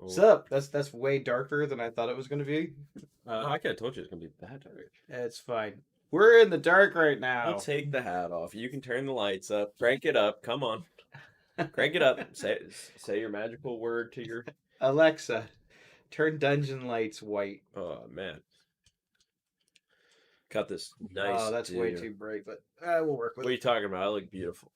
Sup? That's way darker than I thought it was gonna be. I could have told you it's gonna be that dark. It's fine. We're in the dark right I'll now. take the hat off. You can turn the lights up. Crank it up. Come on. Crank it up. Say your magical word to your. Alexa, turn dungeon lights white. Oh man, got this Oh, nice that's way dude. too bright, but we'll work with What are it. you talking about? I look beautiful.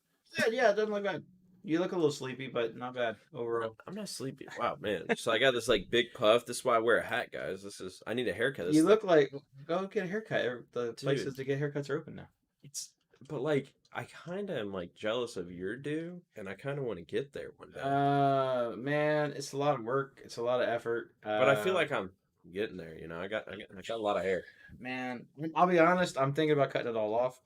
Yeah, it doesn't look bad. You look a little sleepy, but not bad overall. I'm not sleepy. Wow, man. So I got this like big puff. This is why I wear a hat, guys. I need a haircut. This You is like, look like go get a haircut. The places dude, to get haircuts are open now. it's but like I kind of am like jealous of your do, and I kind of want to get there one day. Man, it's a lot of work. It's a lot of effort. But I feel like I'm getting there. I got a lot of hair. Man, I'll be honest. I'm thinking about cutting it all off.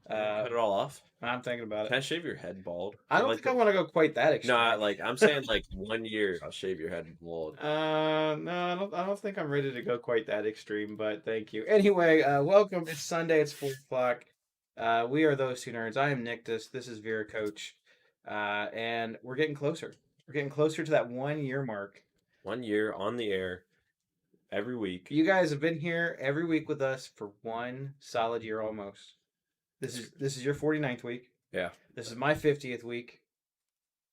Cut it all off. I'm thinking about Can I it. shave your head bald? I don't think I want to go quite that No, extreme. like I'm saying, like 1 year, I'll shave your head bald. No, I don't think I'm ready to go quite that extreme, but thank you. Anyway, welcome. It's Sunday. It's 4 o'clock. We are those two nerds. I am Nictus. This is Vera Coach, and we're getting closer. We're getting closer to that 1 year mark. 1 year on the air, every week. You guys have been here every week with us for one solid year almost. This is your 49th week. Yeah, This is my 50th week.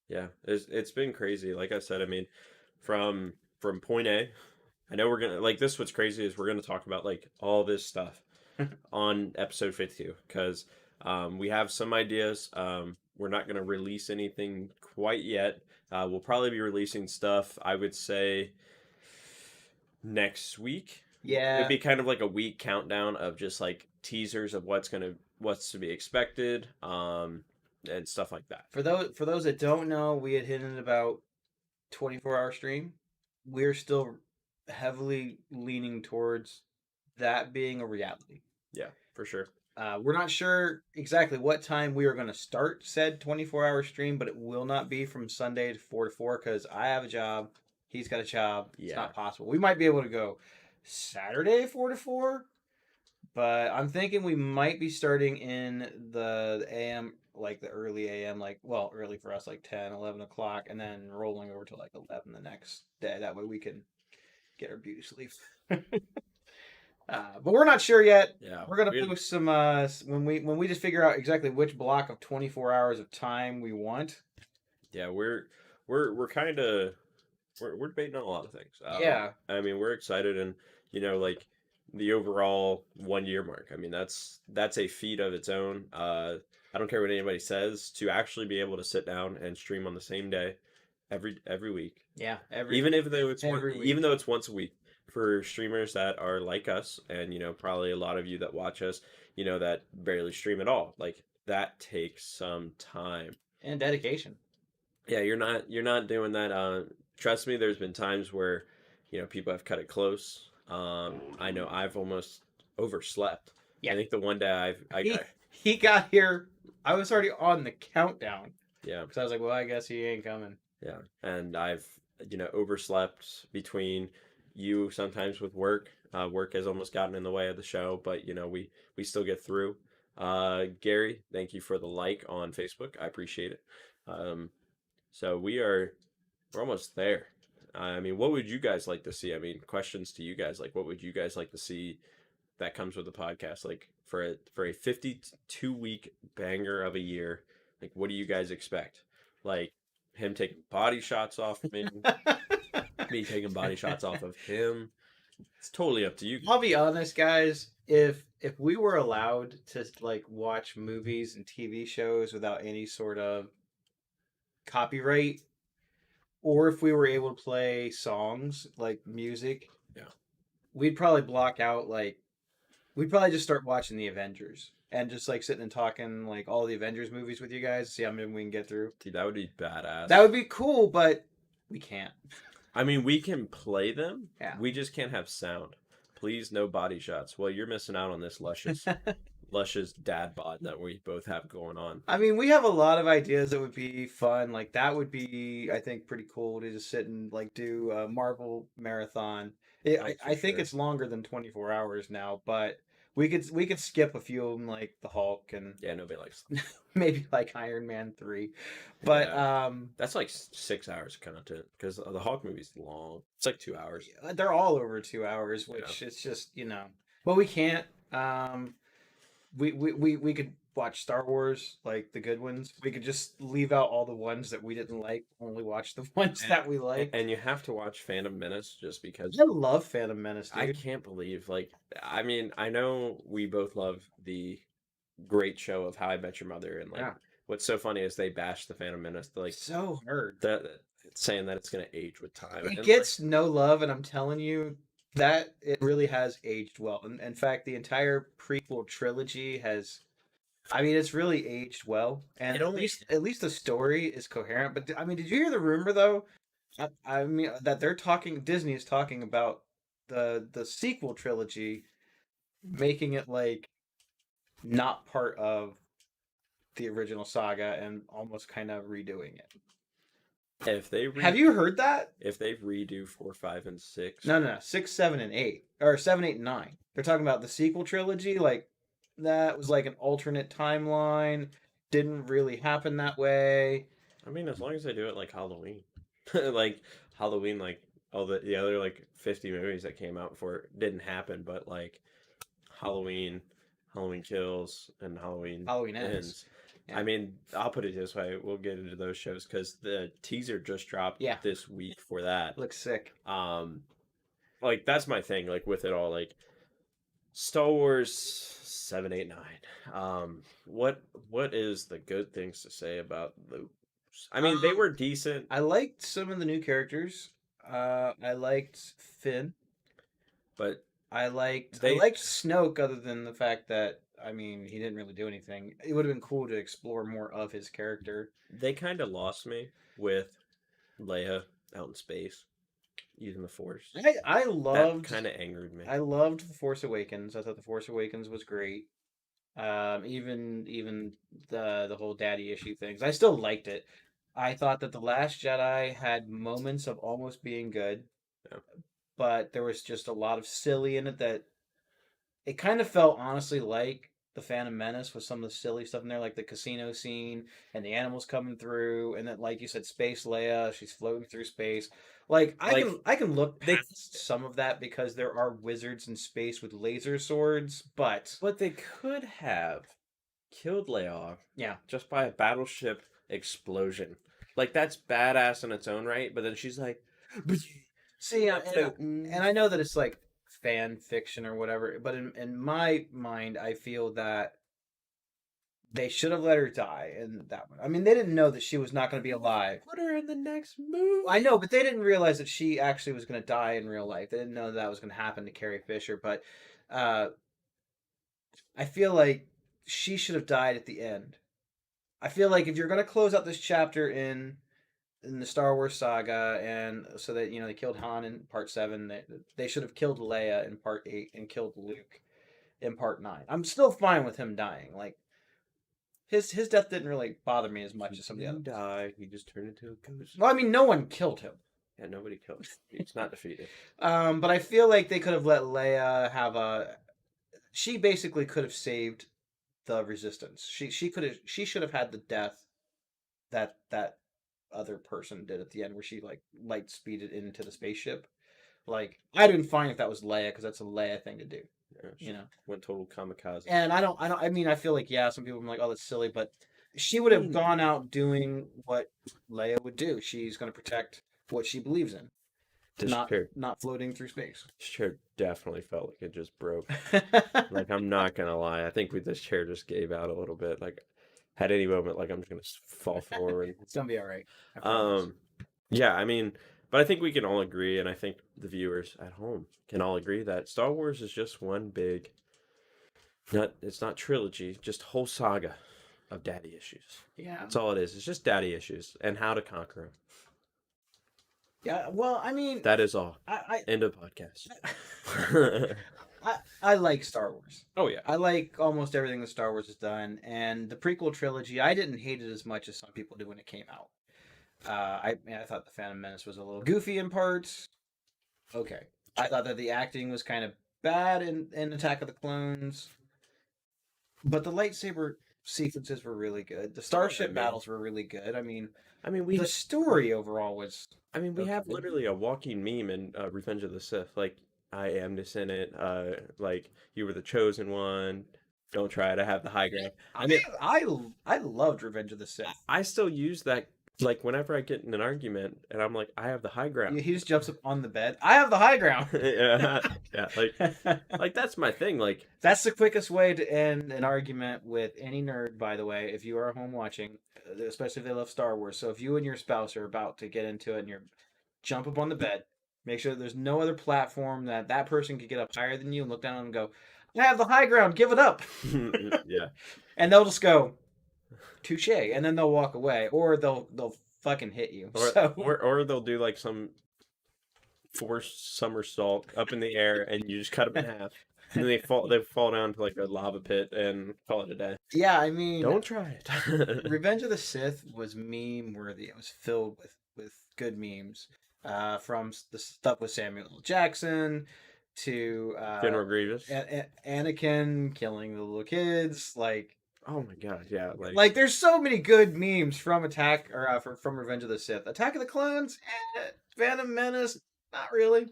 yeah. It's been crazy. Like I said, I mean, from point A, I know we're gonna like this. What's crazy is we're gonna talk about like all this stuff on episode 52 because we have some ideas. We're not gonna release anything quite yet. We'll probably be releasing stuff. I would say next week. Yeah. It'd be kind of like a week countdown of just like teasers of what's to be expected, and stuff like that. For those that don't know, we had hinted about 24-hour stream. We're still heavily leaning towards that being a reality. Yeah, for sure. We're not sure exactly what time we are going to start said 24-hour stream, but it will not be from Sunday to 4 to 4 because I have a job. He's got a job. It's Yeah. not possible. We might be able to go Saturday 4 to 4, but I'm thinking we might be starting in the AM, like the early AM, like, well, early for us, like 10, 11 o'clock, and then rolling over to like 11 the next day. That way we can get our beauty sleep. But we're not sure yet. Yeah, We're gonna post some when we just figure out exactly which block of 24 hours of time we want. yeah, we're kind of we're debating on a lot of things. Yeah. I mean, we're excited, and like the overall 1 year mark. I mean, that's a feat of its own. I don't care what anybody says to actually be able to sit down and stream on the same day every week. Yeah. Even if though it's every week. even though it's once a week for streamers that are like us, and probably a lot of you that watch us, that barely stream at all. Like that takes some time and dedication. Yeah, you're not doing that. Trust me, there's been times where people have cut it close. I know I've almost overslept. Yeah. I think the one day he got here, I was already on the countdown. Yeah. Because I was like, well, I guess he ain't coming. Yeah, and I've overslept between you sometimes with work. Work has almost gotten in the way of the show, but we still get through. Gary, thank you for the like on Facebook. I appreciate it. So we're almost there. I mean, what would you guys like to see? I mean, questions to you guys, like what would you guys like to see that comes with the podcast? Like for a 52-week banger of a year, like what do you guys expect? Like him taking body shots off me, me taking body shots off of him. It's totally up to you. I'll be honest, guys. If we were allowed to like watch movies and TV shows without any sort of copyright, or if we were able to play songs like music, Yeah. we'd probably block out we'd probably just start watching the Avengers and just like sitting and talking like all the Avengers movies with you guys, see how many we can get through. Dude, that would be badass. That would be cool, but we can't. I mean, we can play them. Yeah. We just can't have sound. Please, no body shots. Well, you're missing out on this luscious dad bod that we both have going on. I mean, we have a lot of ideas that would be fun. Like that would be, I think, pretty cool to just sit and like do a Marvel marathon. I think sure. it's longer than 24 hours now, but we could skip a few of them like the Hulk and Yeah, nobody likes. maybe like Iron Man 3. But Yeah, that's like 6 hours of content because the Hawk movie's long. It's like 2 hours. they're all over 2 hours, Yeah. which it's just But we can't. We could watch Star Wars like the good ones. We could just leave out all the ones that we didn't like. Only watch the ones that we liked. And you have to watch Phantom Menace just because I love Phantom Menace, I dude. can't believe like I mean I know we both love the great show of How I Met Your Mother and like Yeah, what's so funny is they bash the Phantom Menace like so hard. that saying that it's gonna age with time It and gets no love, and I'm telling you that it really has aged well. And in fact, the entire prequel trilogy has. I mean, it's really aged well, and It at only least at least the story is coherent. But I mean, did you hear the rumor though? I mean that they're talking. Disney is talking about the sequel trilogy, making it like not part of the original saga and almost kind of redoing it. if they Have you heard that? if they redo 4, 5, and 6. No, 6, 7, and 8, or 7, 8, and 9. They're talking about the sequel trilogy. Like that was like an alternate timeline. Didn't really happen that way. I mean, as long as they do it like Halloween, like Halloween, like all the other like 50 movies that came out before didn't happen, but like Halloween, Halloween Kills, and Halloween ends. I mean, I'll put it this way: we'll get into those shows because the teaser just dropped Yeah. this week for that. Looks sick. Like that's my thing. Like with it all, like Star Wars 7, 8, 9. What is the good things to say about those? I mean, they were decent. I liked some of the new characters. I liked Finn. But I liked They- Snoke, other than the fact that I mean he didn't really do anything. It would have been cool to explore more of his character. they kind of lost me with Leia out in space using the Force. I That loved kind of angered me. I loved The Force Awakens. I thought The Force Awakens was great. Even the whole daddy issue things. I still liked it. I thought that The Last Jedi had moments of almost being good, Yeah. but there was just a lot of silly in it that it kind of felt honestly like the Phantom Menace with some of the silly stuff in there, like the casino scene and the animals coming through, and then like you said, Space Leia, she's floating through space. Like I can look they- past some of that because there are wizards in space with laser swords, but But they could have killed Leia off yeah, just by a battleship explosion. Like that's badass in its own right. But then she's like, see, and I know that it's like fan fiction or whatever, but in my mind, I feel that they should have let her die in that one. I mean, they didn't know that she was not going to be alive. put her in the next movie. I know, but they didn't realize that she actually was going to die in real life. They didn't know that was going to happen to Carrie Fisher. But uh, I feel like she should have died at the end. I feel like if you're going to close out this chapter in the Star Wars saga, and so that they killed Han in Part 7, they should have killed Leia in Part 8 and killed Luke in Part 9. I'm still fine with him dying. Like his death didn't really bother me as much as some of the He others. died. He just turned into a ghost. Well, I mean, no one killed him. Yeah, nobody killed him. He's not defeated. But I feel like they could have let Leia have a. She basically could have saved the Resistance. She should have had the death that other person did at the end, where she like light speeded into the spaceship. Like I'd been fine if that was Leia, because that's a Leia thing to do. Yeah, You know. went total kamikaze. And I mean, I feel like yeah, some people are like, oh, that's silly, but she would have gone out doing what Leia would do. She's going to protect what she believes in, This not chair, not floating through space. this chair definitely felt like it just broke. Like I'm not gonna lie, I think this chair just gave out a little bit. Like at any moment, like I'm just gonna fall forward. It's gonna be all right. I promise. Yeah, I mean, but I think we can all agree, and I think the viewers at home can all agree that Star Wars is just one big. It's not trilogy, just whole saga of daddy issues. Yeah. That's all it is. It's just daddy issues and how to conquer them. Yeah. Well, I mean, That is all. I End of podcast. I like Star Wars. Oh yeah. I like almost everything that Star Wars has done, and the prequel trilogy. I didn't hate it as much as some people did when it came out. I thought the Phantom Menace was a little goofy in parts. Okay, I thought that the acting was kind of bad in Attack of the Clones, but the lightsaber sequences were really good. The Yeah, starship battles were really good. I mean, The story overall was we have okay. literally a walking meme in Revenge of the Sith. Like, I am the Senate. Like, you were the chosen one. Don't try to have the high ground. I I mean, I I loved Revenge of the Sith. I still use that. Like, whenever I get in an argument, and I'm like, I have the high ground. He just jumps up on the bed. I have the high ground. Yeah, yeah. Like that's my thing. Like, That's the quickest way to end an argument with any nerd, by the way, if you are home watching, especially if they love Star Wars. So if you and your spouse are about to get into it and you're jump up on the bed, make sure that there's no other platform that person could get up higher than you and look down and go, I have the high ground, give it up. yeah. And they'll just go, touche, and then they'll walk away, or they'll fucking hit you. Or they'll do like some forced somersault up in the air, and you just cut them in half, and then they fall down to like a lava pit and call it a day. Yeah, Don't try it. Revenge of the Sith was meme worthy. It was filled with good memes, from the stuff with Samuel L. Jackson to General Grievous. Anakin killing the little kids. Oh my god, yeah. Like there's so many good memes from from Revenge of the Sith. Attack of the Clones, Phantom Menace, not really.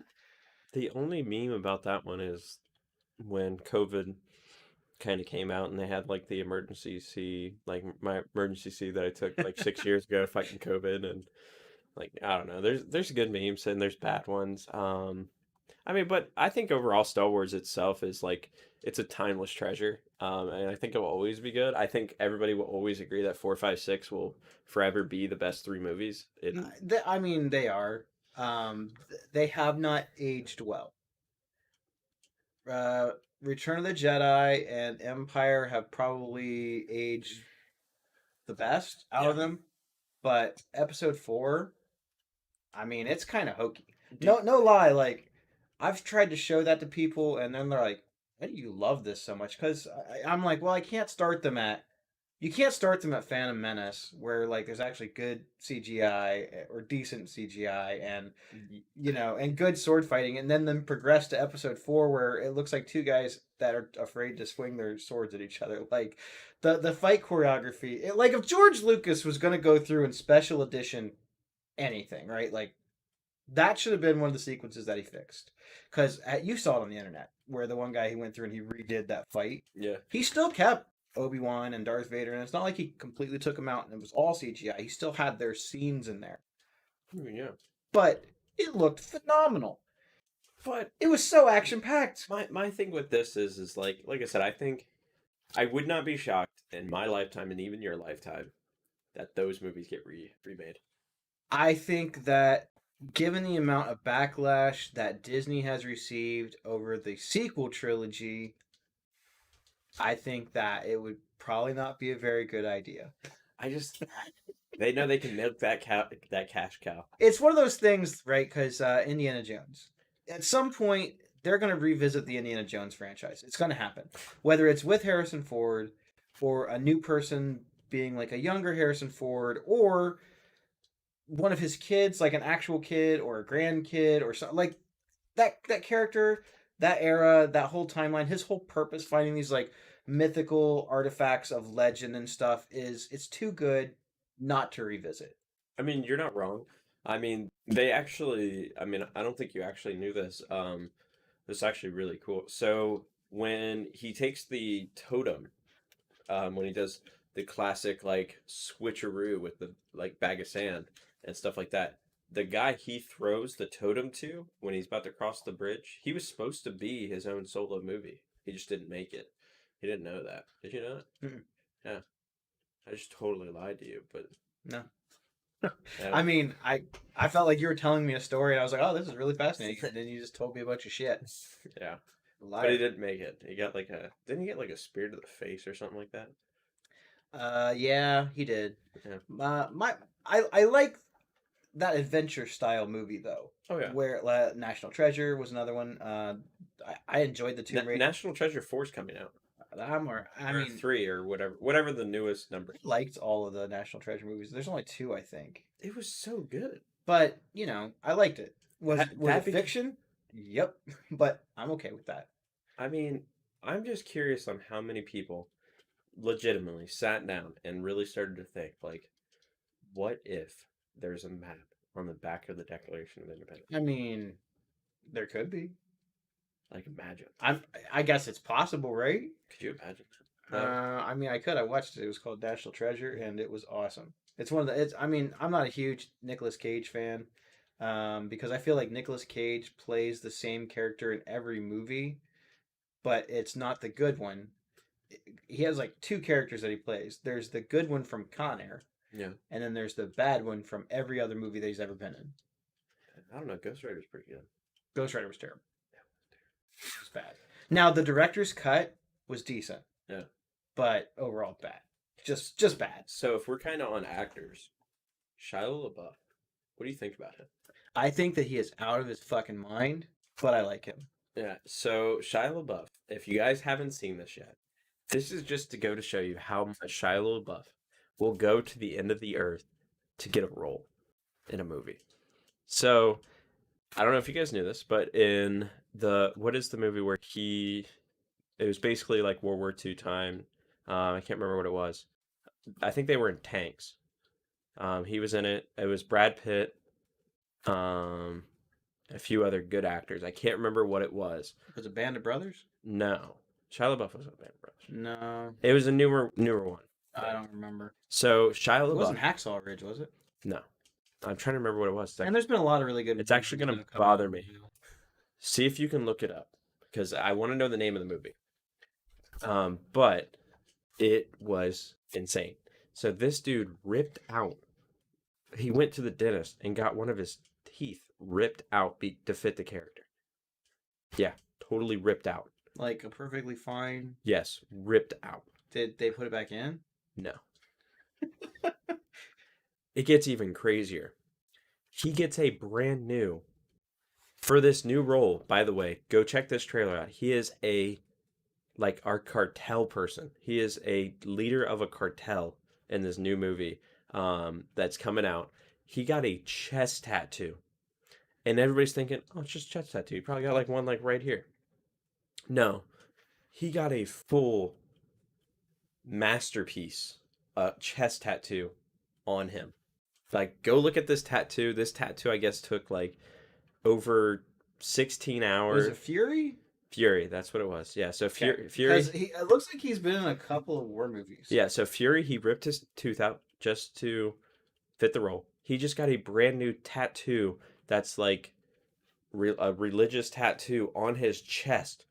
The only meme about that one is when COVID kind of came out and they had like the emergency C, like my emergency C that I took like 6 years ago fighting COVID, and like I don't know. There's good memes and there's bad ones. I mean, but I think overall Star Wars itself is like it's a timeless treasure. And I think it will always be good. I think everybody will always agree that 4, 5, 6 will forever be the best three movies. They are. They have not aged well. Return of the Jedi and Empire have probably aged the best out of them, but Episode 4, it's kind of hokey. No lie. Like, I've tried to show that to people, and then they're like, "Why do you love this so much?" Because I'm like, well, you can't start them at Phantom Menace, where like there's actually good CGI or decent CGI, and and good sword fighting, and then progress to Episode 4, where it looks like two guys that are afraid to swing their swords at each other. Like the fight choreography, like if George Lucas was going to go through in special edition anything, right? Like that should have been one of the sequences that he fixed, because you saw it on the internet where the one guy he went through and he redid that fight. Yeah, He still kept Obi-Wan and Darth Vader, and it's not like he completely took them out and it was all CGI. He still had their scenes in there. yeah. But it looked phenomenal. But it was so action-packed. My thing with this is like I said, I think I would not be shocked in my lifetime and even your lifetime that those movies get remade. I think that given the amount of backlash that Disney has received over the sequel trilogy, I think that it would probably not be a very good idea. They know they can milk that cash cow. It's one of those things, right? Because Indiana Jones, at some point, they're going to revisit the Indiana Jones franchise. It's going to happen, whether it's with Harrison Ford or a new person being like a younger Harrison Ford, or one of his kids, like an actual kid or a grandkid or something, like that character, that era, that whole timeline, his whole purpose, finding these like mythical artifacts of legend and stuff, it's too good not to revisit. I mean, you're not wrong. I mean, they actually, I don't think you actually knew this. This is actually really cool. So when he takes the totem, when he does the classic like switcheroo with the like bag of sand and stuff like that, the guy he throws the totem to when he's about to cross the bridge, he was supposed to be his own solo movie. He just didn't make it. He didn't know that. Did you know that? Mm-mm. Yeah. I just totally lied to you, but No. yeah. I felt like you were telling me a story, and I was like, oh, this is really fascinating. And then you just told me a bunch of shit. Yeah. Liar. But he didn't make it. He got like didn't he get like a spear to the face or something like that? Yeah, he did. Yeah. I like that adventure style movie though. Oh yeah. Where National Treasure was another one. I enjoyed the Tomb Raider. National Treasure 4 is coming out. I mean 3 or whatever the newest number. I liked all of the National Treasure movies. There's only 2, I think. It was so good. But I liked it. Was it That fiction? Yep. But I'm okay with that. I mean, I'm just curious on how many people legitimately sat down and really started to think, like, what if there's a map on the back of the Declaration of Independence? I mean, there could be. Like, imagine. I'm. I guess it's possible, right? Could you imagine that? No. I mean, I could. I watched it. It was called National Treasure, and it was awesome. It's one of the. It's. I mean, I'm not a huge Nicolas Cage fan, because I feel like Nicolas Cage plays the same character in every movie, but it's not the good one. He has like two characters that he plays. There's the good one from Con Air, Yeah. and then there's the bad one from every other movie that he's ever been in. I don't know. Ghost Rider's pretty good. Ghost Rider was terrible. It was bad. Now the director's cut was decent, Yeah. but overall bad. Just bad. So if we're kind of on actors, Shia LaBeouf, what do you think about him? I think that he is out of his fucking mind, but I like him. Yeah. So Shia LaBeouf, if you guys haven't seen this yet, this is just to go to show you how much Shia LaBeouf will go to the end of the earth to get a role in a movie. So I don't know if you guys knew this, but in what is the movie where it was basically like World War II time. I can't remember what it was. I think they were in tanks. He was in it. It was Brad Pitt, um, a few other good actors. I can't remember what it was. Was it Band of Brothers? No, Shia LaBeouf was in Band of Brothers. No, It was a newer one. I don't remember. So Shia It LaBeouf. wasn't Hacksaw Ridge, was it? No, I'm trying to remember what it was. And there's been a lot of really good. It's actually going to bother me. See if you can look it up because I want to know the name of the movie. But it was insane. So this dude ripped out. He went to the dentist and got one of his teeth ripped out to fit the character. Yeah, totally ripped out. Like a perfectly fine. Yes, ripped out. Did they put it back in? No. It gets even crazier. He gets a brand new for this new role. By the way, go check this trailer out. He is our cartel person. He is a leader of a cartel in this new movie that's coming out. He got a chest tattoo. And everybody's thinking, oh, it's just chest tattoo. He probably got like one like right here. No. He got a full masterpiece chest tattoo on him. Like, go look at this tattoo. This tattoo, I guess, took like over 16 hours. Was it Fury? Fury, that's what it was. Yeah, so Fury. It looks like he's been in a couple of war movies. Yeah, so Fury, he ripped his tooth out just to fit the role. He just got a brand new tattoo that's like a religious tattoo on his chest.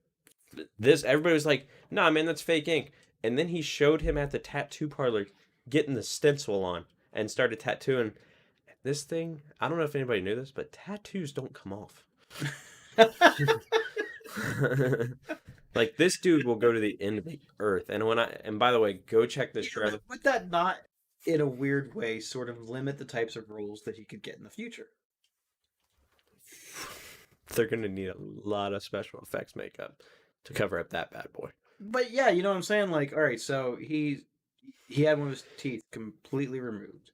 Everybody was like, "Nah, man, that's fake ink." And then he showed him at the tattoo parlor getting the stencil on and started tattooing. This thing, I don't know if anybody knew this, but tattoos don't come off. Like, this dude will go to the end of the earth. And by the way, go check this trailer. Would that not, in a weird way, sort of limit the types of roles that he could get in the future? They're gonna need a lot of special effects makeup to cover up that bad boy. But yeah, you know what I'm saying? Like, all right, so he had one of his teeth completely removed,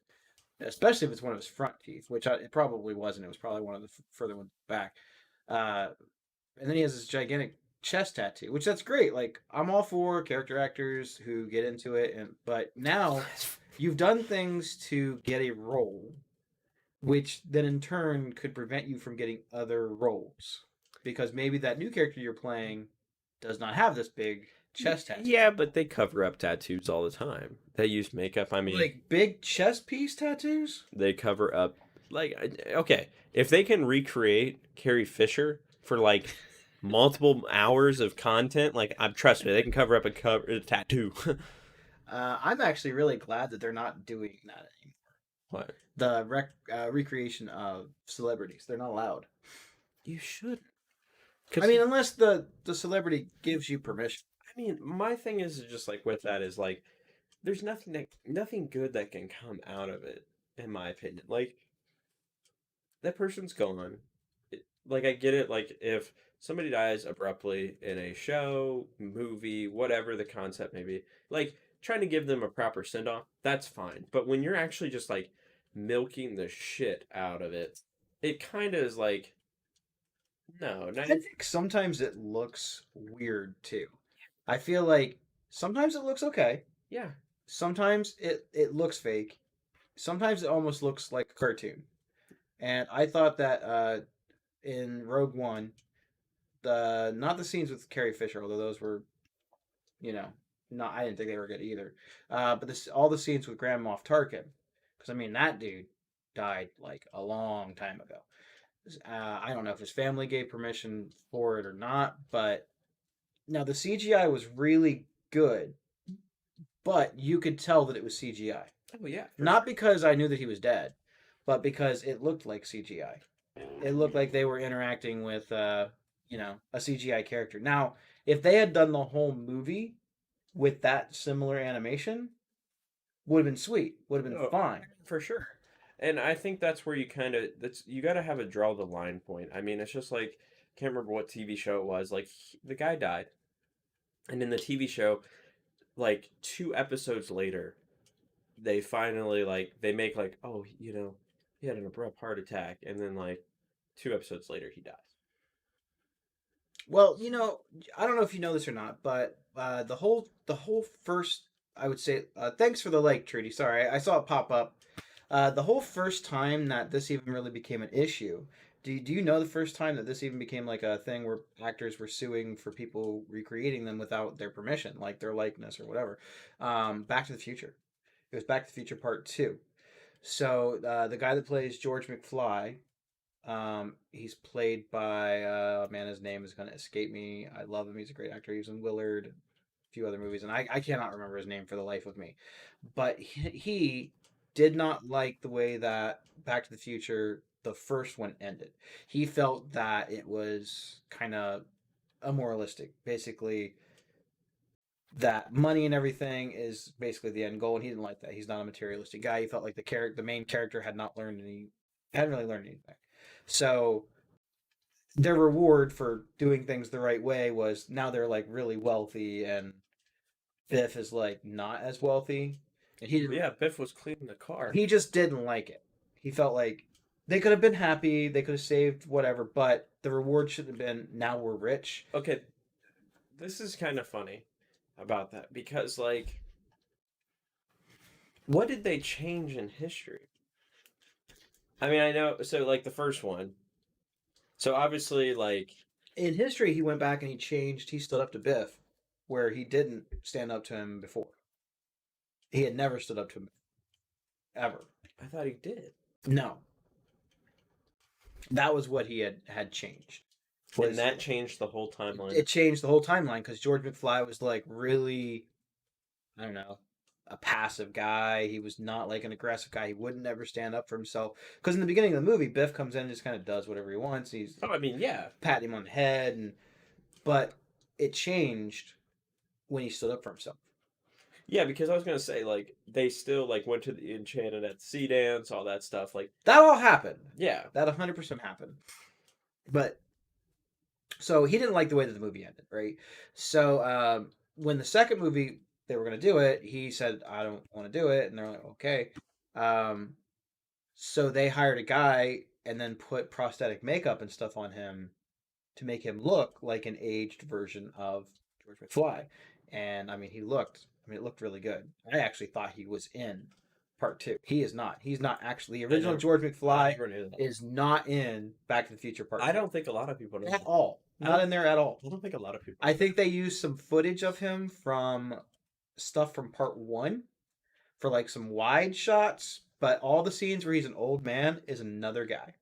especially if it's one of his front teeth, which it probably wasn't. It was probably one of the further ones back. And then he has this gigantic chest tattoo, which that's great. Like, I'm all for character actors who get into it, but now you've done things to get a role, which then in turn could prevent you from getting other roles because maybe that new character you're playing does not have this big chest tattoo. Yeah, but they cover up tattoos all the time. They use makeup. I mean, like big chest piece tattoos. They cover up. Like, okay, if they can recreate Carrie Fisher for like multiple hours of content, like, trust me, they can cover up a tattoo. I'm actually really glad that they're not doing that anymore. What? The recreation of celebrities. They're not allowed. You should. I mean, unless the celebrity gives you permission. I mean, my thing is just like with that is like, there's nothing good that can come out of it, in my opinion. Like, that person's gone. Like, I get it. Like, if somebody dies abruptly in a show, movie, whatever the concept may be, like, trying to give them a proper send off, that's fine. But when you're actually just like milking the shit out of it, it kind of is like, No, I 90, think sometimes it looks weird too. I feel like sometimes it looks okay. yeah. Sometimes it looks fake. Sometimes it almost looks like a cartoon. And I thought that in Rogue One, the not the scenes with Carrie Fisher, although those were, you know, not I didn't think they were good either. But this all the scenes with Grand Moff Tarkin, because I mean that dude died like a long time ago. I don't know if his family gave permission for it or not, but now the CGI was really good, but you could tell that it was CGI. Oh yeah, for Not sure. because I knew that he was dead, but because it looked like CGI. It looked like they were interacting with, a CGI character. Now, if they had done the whole movie with that similar animation, would have been sweet. Would have been Oh, fine. for sure. And I think that's where you kind of that's you got to have a draw the line point. I mean, it's just like can't remember what TV show it was. Like the guy died, and in the TV show, like 2 episodes later, they finally like they make like oh he had an abrupt heart attack, and then like 2 episodes later he dies. Well, I don't know if you know this or not, but the whole first, I would say, thanks for the like, Trudy. Sorry, I saw it pop up. The whole first time that this even really became an issue. Do you know the first time that this even became like a thing where actors were suing for people recreating them without their permission, like their likeness or whatever? Back to the Future. It was Back to the Future Part Two. So the guy that plays George McFly, he's played by man, his name is gonna escape me. I love him. He's a great actor. He was in Willard, a few other movies, and I cannot remember his name for the life of me. But he did not like the way that Back to the Future, the first one, ended. He felt that it was kind of immoralistic. Basically, that money and everything is basically the end goal, and he didn't like that. He's not a materialistic guy. He felt like the main character, hadn't really learned anything. So their reward for doing things the right way was now they're like really wealthy, and Biff is like not as wealthy, and Yeah, Biff was cleaning the car. he just didn't like it. He felt like they could have been happy, they could have saved whatever, but the reward should have been now we're rich. Okay, this is kind of funny about that because like what did they change in history? I mean, I know so like the first one. So obviously like In history, he went back and he changed. He stood up to Biff, where he didn't stand up to him before. He had never stood up to him ever. I thought he did. No, that was what he had changed. And Was that changed the whole timeline. it changed the whole timeline because George McFly was like really, I don't know, a passive guy. He was not like an aggressive guy. He wouldn't ever stand up for himself. Because in the beginning of the movie, Biff comes in and just kind of does whatever he wants. He's Oh, I mean, yeah. patting him on the head, but it changed when he stood up for himself. Yeah, because I was gonna say like they still like went to the Enchanted at Sea dance, all that stuff. Like That all happened. yeah, That 100% happened. But so he didn't like the way that the movie ended, right? So when the second movie they were going to do it, he said, "I don't want to do it," and they're like, "Okay." Um, so they hired a guy and then put prosthetic makeup and stuff on him to make him look like an aged version of George McFly. And I mean, it looked really good. I actually thought he was in part two. He is not. He's not actually. The original George I McFly never knew that. is not in Back to the Future part I two don't think a lot of people know at that. all. I Not don't, in there at all. I don't think a lot of people. I think they used some footage of him from stuff from part one for like some wide shots, but all the scenes where he's an old man is another guy.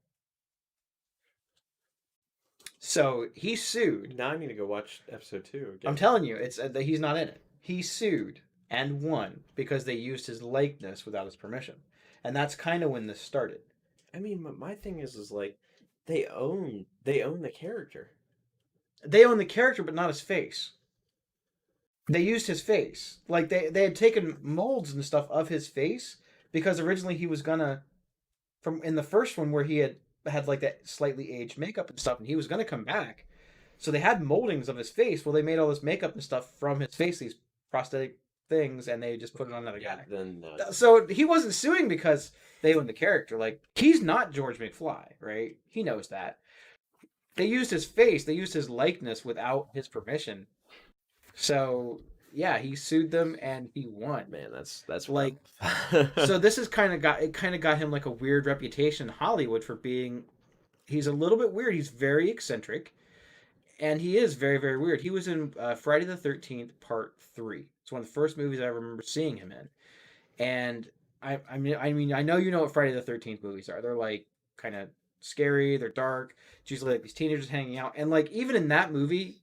So he sued. Now I need to go watch episode 2 I'm again. telling you, it's that he's not in it. He sued and won because they used his likeness without his permission, and that's kind of when this started. I mean, my thing is like they own the character. They own the character, but not his face. They used his face. Like they had taken molds and stuff of his face because originally he was gonna from in the first one where he had like that slightly aged makeup and stuff, and he was gonna come back. So they had moldings of his face. Well, they made all this makeup and stuff from his face, these prosthetic things, and they just put it on another Yeah, guy. then So he wasn't suing because they own the character. Like he's not George McFly, right? He knows that. They used his face, they used his likeness without his permission. So yeah, he sued them and he won. Man, that's Like, rough. so this is kind of got him like a weird reputation in Hollywood for being. He's a little bit weird. He's very eccentric, and he is very very weird. He was in Friday the 13th Part 3. It's one of the first movies I remember seeing him in, and I mean I know you know what Friday the 13th movies are. They're like kind of scary. They're dark. It's usually like these teenagers hanging out, and like even in that movie,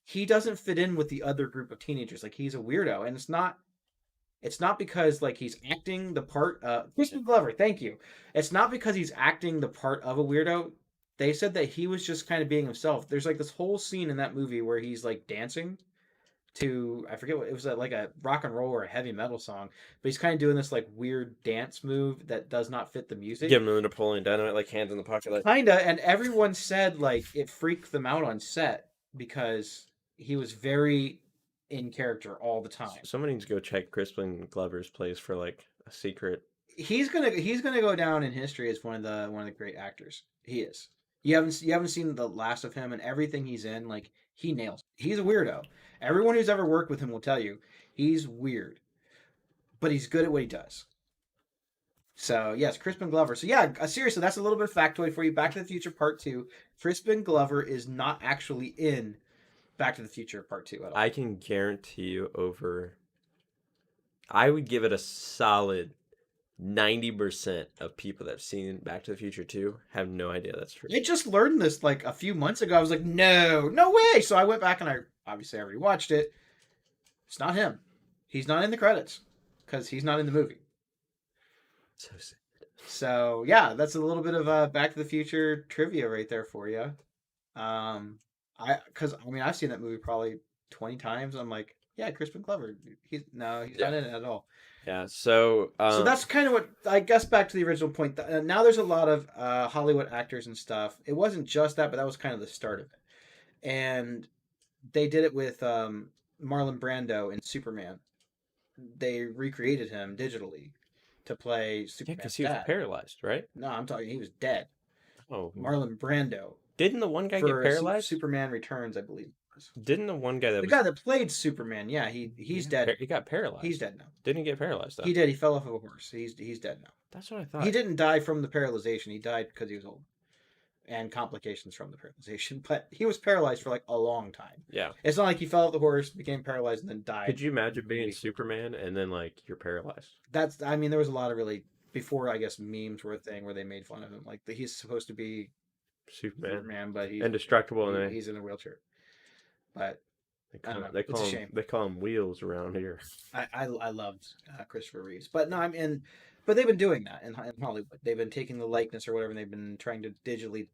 he doesn't fit in with the other group of teenagers. Like he's a weirdo, and it's not because like he's acting the part. Crispin Glover, thank you. It's not because he's acting the part of a weirdo. They said that he was just kind of being himself. There's like this whole scene in that movie where he's like dancing to, I forget what it was, like a rock and roll or a heavy metal song, but he's kind of doing this like weird dance move that does not fit the music. Give him the Napoleon Dynamite, like hands in the pocket, like Kinda, and everyone said like it freaked them out on set because he was very in character all the time. someone needs to go check Crispin Glover's place for like a secret. He's gonna go down in history as one of the great actors. He is. You haven't seen the last of him, and everything he's in. Like he nails it. He's a weirdo. Everyone who's ever worked with him will tell you he's weird, but he's good at what he does. So yes, Crispin Glover. So yeah, seriously, that's a little bit of factoid for you. Back to the Future Part 2. Crispin Glover is not actually in Back to the Future Part 2 at all. I can guarantee you over. I would give it a solid 90% of people that have seen Back to the Future 2 have no idea that's true. I just learned this like a few months ago. I was like, no way. So I went back and I obviously I already watched it. It's not him. He's not in the credits because he's not in the movie. So sad. So yeah, that's a little bit of Back to the Future trivia right there for you. I mean I've seen that movie probably 20 times. I'm like, yeah, Crispin Glover. He's not Yeah. in it at all. Yeah. So So that's kind of what I guess back to the original point. Now there's a lot of Hollywood actors and stuff. It wasn't just that, but that was kind of the start of it. And they did it with Marlon Brando in Superman. They recreated him digitally to play yeah, Superman's because he was dad. paralyzed, right? No, I'm talking he was dead. Oh, Marlon Brando didn't the one guy get for paralyzed? Superman Returns, I believe. It was. Didn't the one guy that The was guy that played Superman, yeah, he's dead. he got paralyzed? He's dead now. Didn't get paralyzed though. He did. He fell off of a horse. He's dead now. That's what I thought. He didn't die from the paralyzation. He died because he was old and complications from the paralyzation. But he was paralyzed for like a long time. Yeah. It's not like he fell off the horse, became paralyzed, and then died. Could you imagine being Superman and then like you're paralyzed? I mean, there was a lot of really before I guess memes were a thing where they made fun of him. Like he's supposed to be Superman, but he's Indestructible, and he's in a wheelchair. But I don't know. they It's call a him shame. they call him Wheels around here. I loved Christopher Reeves, but no, but they've been doing that in Hollywood. They've been taking the likeness or whatever, and they've been trying to digitally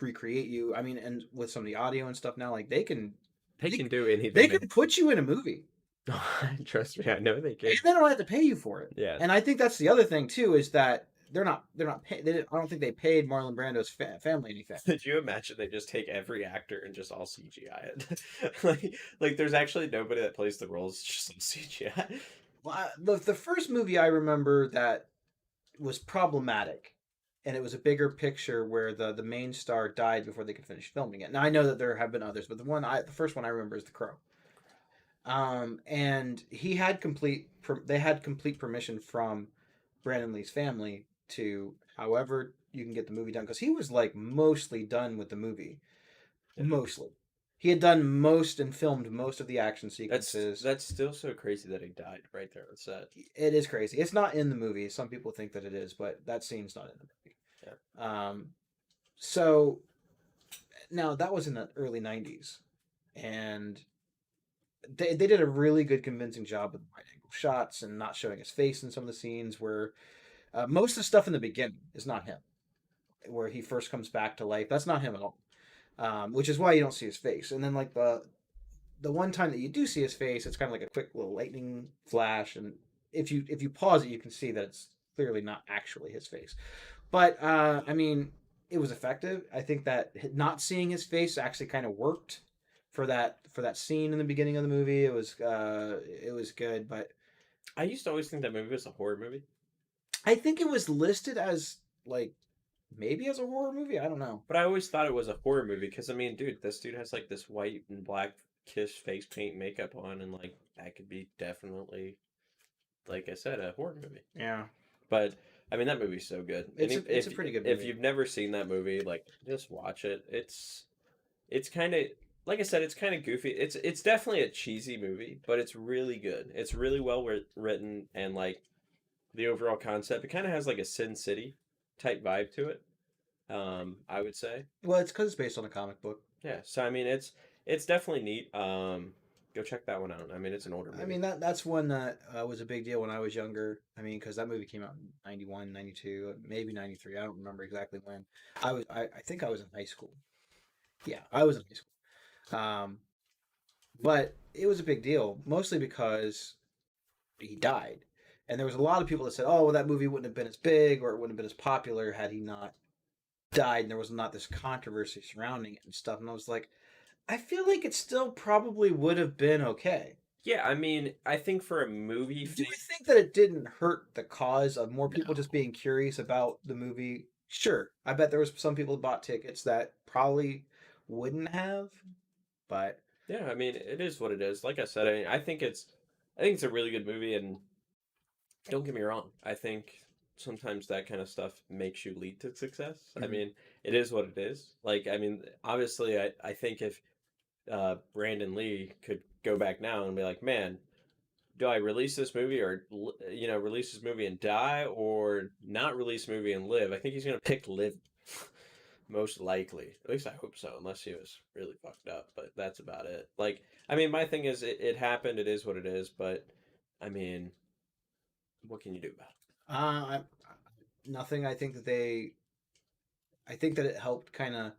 recreate you. I mean, and with some of the audio and stuff now, like They can do they anything. can put you in a movie, Trust me, I know they can. and they don't have to pay you for it. Yeah. And I think that's the other thing too is that I don't think they paid Marlon Brando's family anything. Could you imagine they just take every actor and just all CGI it? like there's actually nobody that plays the roles, just some CGI. Well, the first movie I remember that was problematic, and it was a bigger picture where the main star died before they could finish filming it. Now I know that there have been others, but the first one I remember is The Crow. And they had complete permission from Brandon Lee's family to however you can get the movie done because he was like mostly done with the movie, mostly. He had done most and filmed most of the action sequences. That's still so crazy that he died right there on set. It is crazy. It's not in the movie. Some people think that it is, but that scene's not in the movie. Yeah. So now that was in the early '90s, and they did a really good convincing job with wide angle shots and not showing his face in some of the scenes where most of the stuff in the beginning is not him, where he first comes back to life. That's not him at all, which is why you don't see his face. And then like the one time that you do see his face, it's kind of like a quick little lightning flash, and if you pause it, you can see that it's clearly not actually his face. But I mean, it was effective. I think that not seeing his face actually kind of worked for that scene in the beginning of the movie. It was good, but I used to always think that movie was a horror movie. I think it was listed as like maybe as a horror movie. I don't know. But I always thought it was a horror movie because I mean, dude, this dude has like this white and black Kiss face paint makeup on, and like that could be definitely, like I said, a horror movie. Yeah, But I mean, that movie's so good. And it's a pretty good if movie. you've never seen that movie, like just watch it. It's kind of like I said, it's kind of goofy. It's definitely a cheesy movie, but it's really good. It's really well written, and like the overall concept, it kind of has like a Sin City type vibe to it. I would say. Well, it's because it's based on a comic book. Yeah. So I mean, it's definitely neat. Go check that one out. I mean, it's an older I movie. mean that's one that was a big deal when I was younger. I mean, because that movie came out in 91, 92, maybe 93. I don't remember exactly when. I think I was in high school. Yeah, I was in high school. But it was a big deal, mostly because he died. And there was a lot of people that said, "Oh, well, that movie wouldn't have been as big or it wouldn't have been as popular had he not died." And there was not this controversy surrounding it and stuff. And I was like, I feel like it still probably would have been okay. Yeah, I mean, I think for a movie Do fan, you think that it didn't hurt the cause of more people no. just being curious about the movie? Sure. I bet there was some people that bought tickets that probably wouldn't have, but Yeah, I mean, it is what it is. Like I said, I mean, I think it's a really good movie, and don't get me wrong, I think sometimes that kind of stuff makes you lead to success. I mhm. mean, it is what it is. Like, I mean, obviously, I think if Brandon Lee could go back now and be like, man, do I release this movie or release this movie and die or not release movie and live? I think he's gonna pick live most likely. At least I hope so, unless he was really fucked up. But that's about it. Like, I mean, my thing is, it happened. It is what it is. But I mean, what can you do about I, nothing. I think that it helped kind of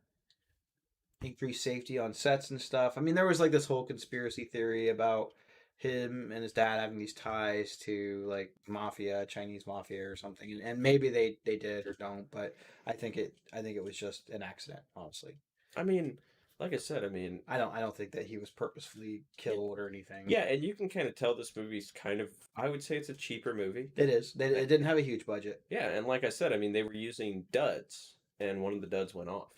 increase safety on sets and stuff. I mean, there was like this whole conspiracy theory about him and his dad having these ties to like mafia, Chinese mafia or something, and maybe they did or don't, but I think it was just an accident, honestly. it? I mean, like I said, I mean, I don't think that he was purposefully yeah, killed or anything. yeah, and you can kind of tell this movie's kind of. I would say it's a cheaper movie. It is. I, It didn't have a huge budget. yeah, and like I said, I mean, they were using duds, and one of the duds went off.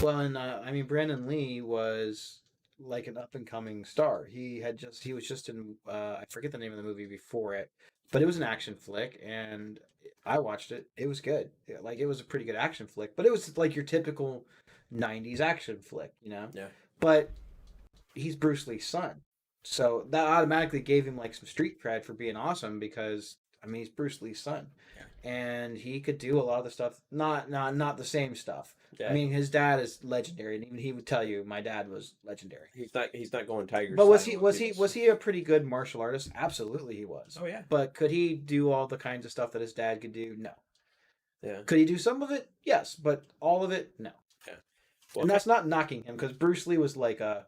Well, and I mean, Brandon Lee was like an up and coming star. He was just in I forget the name of the movie before it, but it was an action flick, and I watched it. It was good. Like it was a pretty good action flick, but it was like your typical '90s action flick, you know. Yeah. But he's Bruce Lee's son, so that automatically gave him like some street cred for being awesome because I mean he's Bruce Lee's son, Yeah. and he could do a lot of the stuff. Not the same stuff. I Yeah, mean, his dad is legendary, and even he would tell you my dad was legendary. he's not going tiger But style on people. was he a pretty good martial artist? Absolutely, he was. Oh yeah. But could he do all the kinds of stuff that his dad could do? No. Yeah. Could he do some of it? Yes, but all of it? No. Yeah. Well, And that's not knocking him because Bruce Lee was like a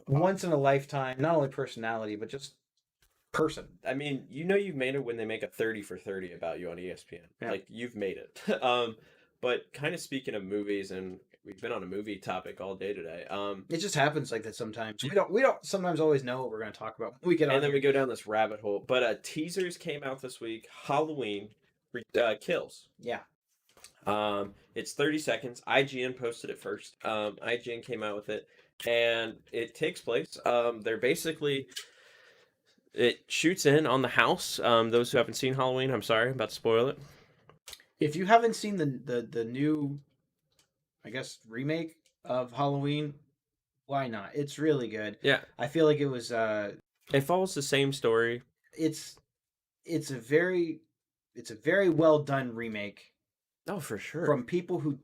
once in a lifetime, not only personality but just person. I mean, you know you've made it when they make a 30 for 30 about you on ESPN. Yeah. Like you've made it. But kind of speaking of movies, and we've been on a movie topic all day today. It just happens like that sometimes. We don't sometimes always know what we're going to talk about when we get on and then here. we go down this rabbit hole. But teasers came out this week. Halloween Kills. Yeah. It's 30 seconds. IGN posted it first. IGN came out with it, and it takes place. They're basically it shoots in on the house. Those who haven't seen Halloween, I'm sorry, I'm about to spoil it. If you haven't seen the new, I guess, remake of Halloween, why not? It's really good. Yeah, I feel like it follows the same story. it's it's a very well done remake Oh, for sure. from people who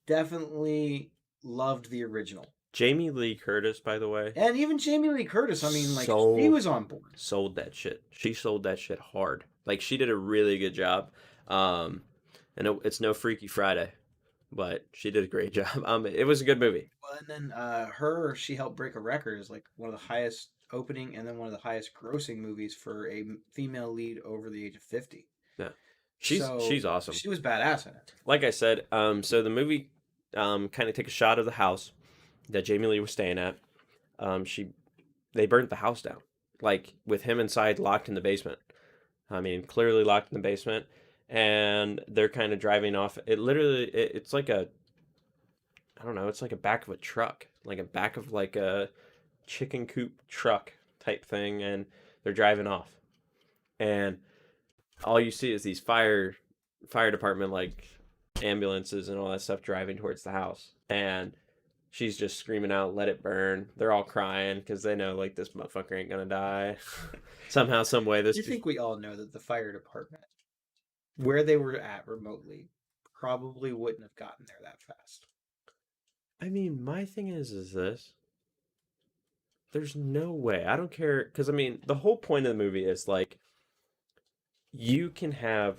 definitely loved the original. Jamie Lee Curtis, by the way, And even Jamie Lee Curtis, I mean, like So- she was on board. sold that shit. She sold that shit hard. Like she did a really good job. And it's no Freaky Friday, but she did a great job. It was a good movie. Well, and then she helped break a record as like one of the highest opening and then one of the highest grossing movies for a female lead over the age of 50. Yeah, So she's awesome. She was badass in it. Like I said, so the movie kind of take a shot of the house that Jamie Lee was staying at. They burnt the house down, like with him inside, locked in the basement. I mean, clearly locked in the basement. and they're kind of driving off. It's like a, I don't know, it's like a back of a truck, like a back of like a chicken coop truck type thing, and they're driving off, and all you see is these fire department like ambulances and all that stuff driving towards the house, and she's just screaming out, "Let it burn!" They're all crying because they know like this motherfucker ain't gonna die somehow, some way. You think we all know that the fire department, where they were at remotely, probably wouldn't have gotten there that fast. I mean, my thing is this. There's no way. I don't care because I mean, the whole point of the movie is like you can have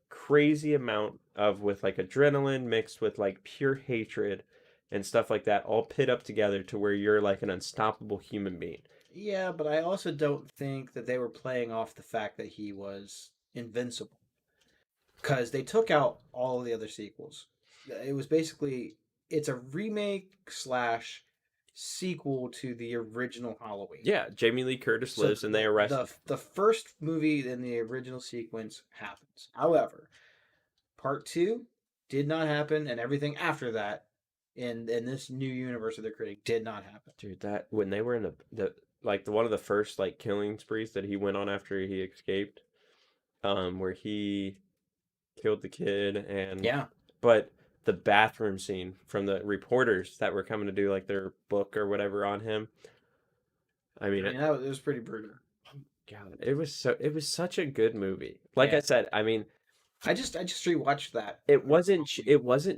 crazy amount of with like adrenaline mixed with like pure hatred and stuff like that all pit up together to where you're like an unstoppable human being. Yeah, but I also don't think that they were playing off the fact that he was invincible. Because they took out all of the other sequels. It was basically, it's a remake slash sequel to the original Halloween. Yeah, Jamie Lee Curtis lives and they arrest the first movie in the original sequence happens. However, part two did not happen, and everything after that in this new universe that they're creating did not happen. Dude, that when they were in the like the one of the first like killing sprees that he went on after he escaped, where he killed the kid and Yeah. but the bathroom scene from the reporters that were coming to do like their book or whatever on him. I mean, it was pretty brutal. God, it was such a good movie. Like I said, I mean, I just rewatched that. it wasn't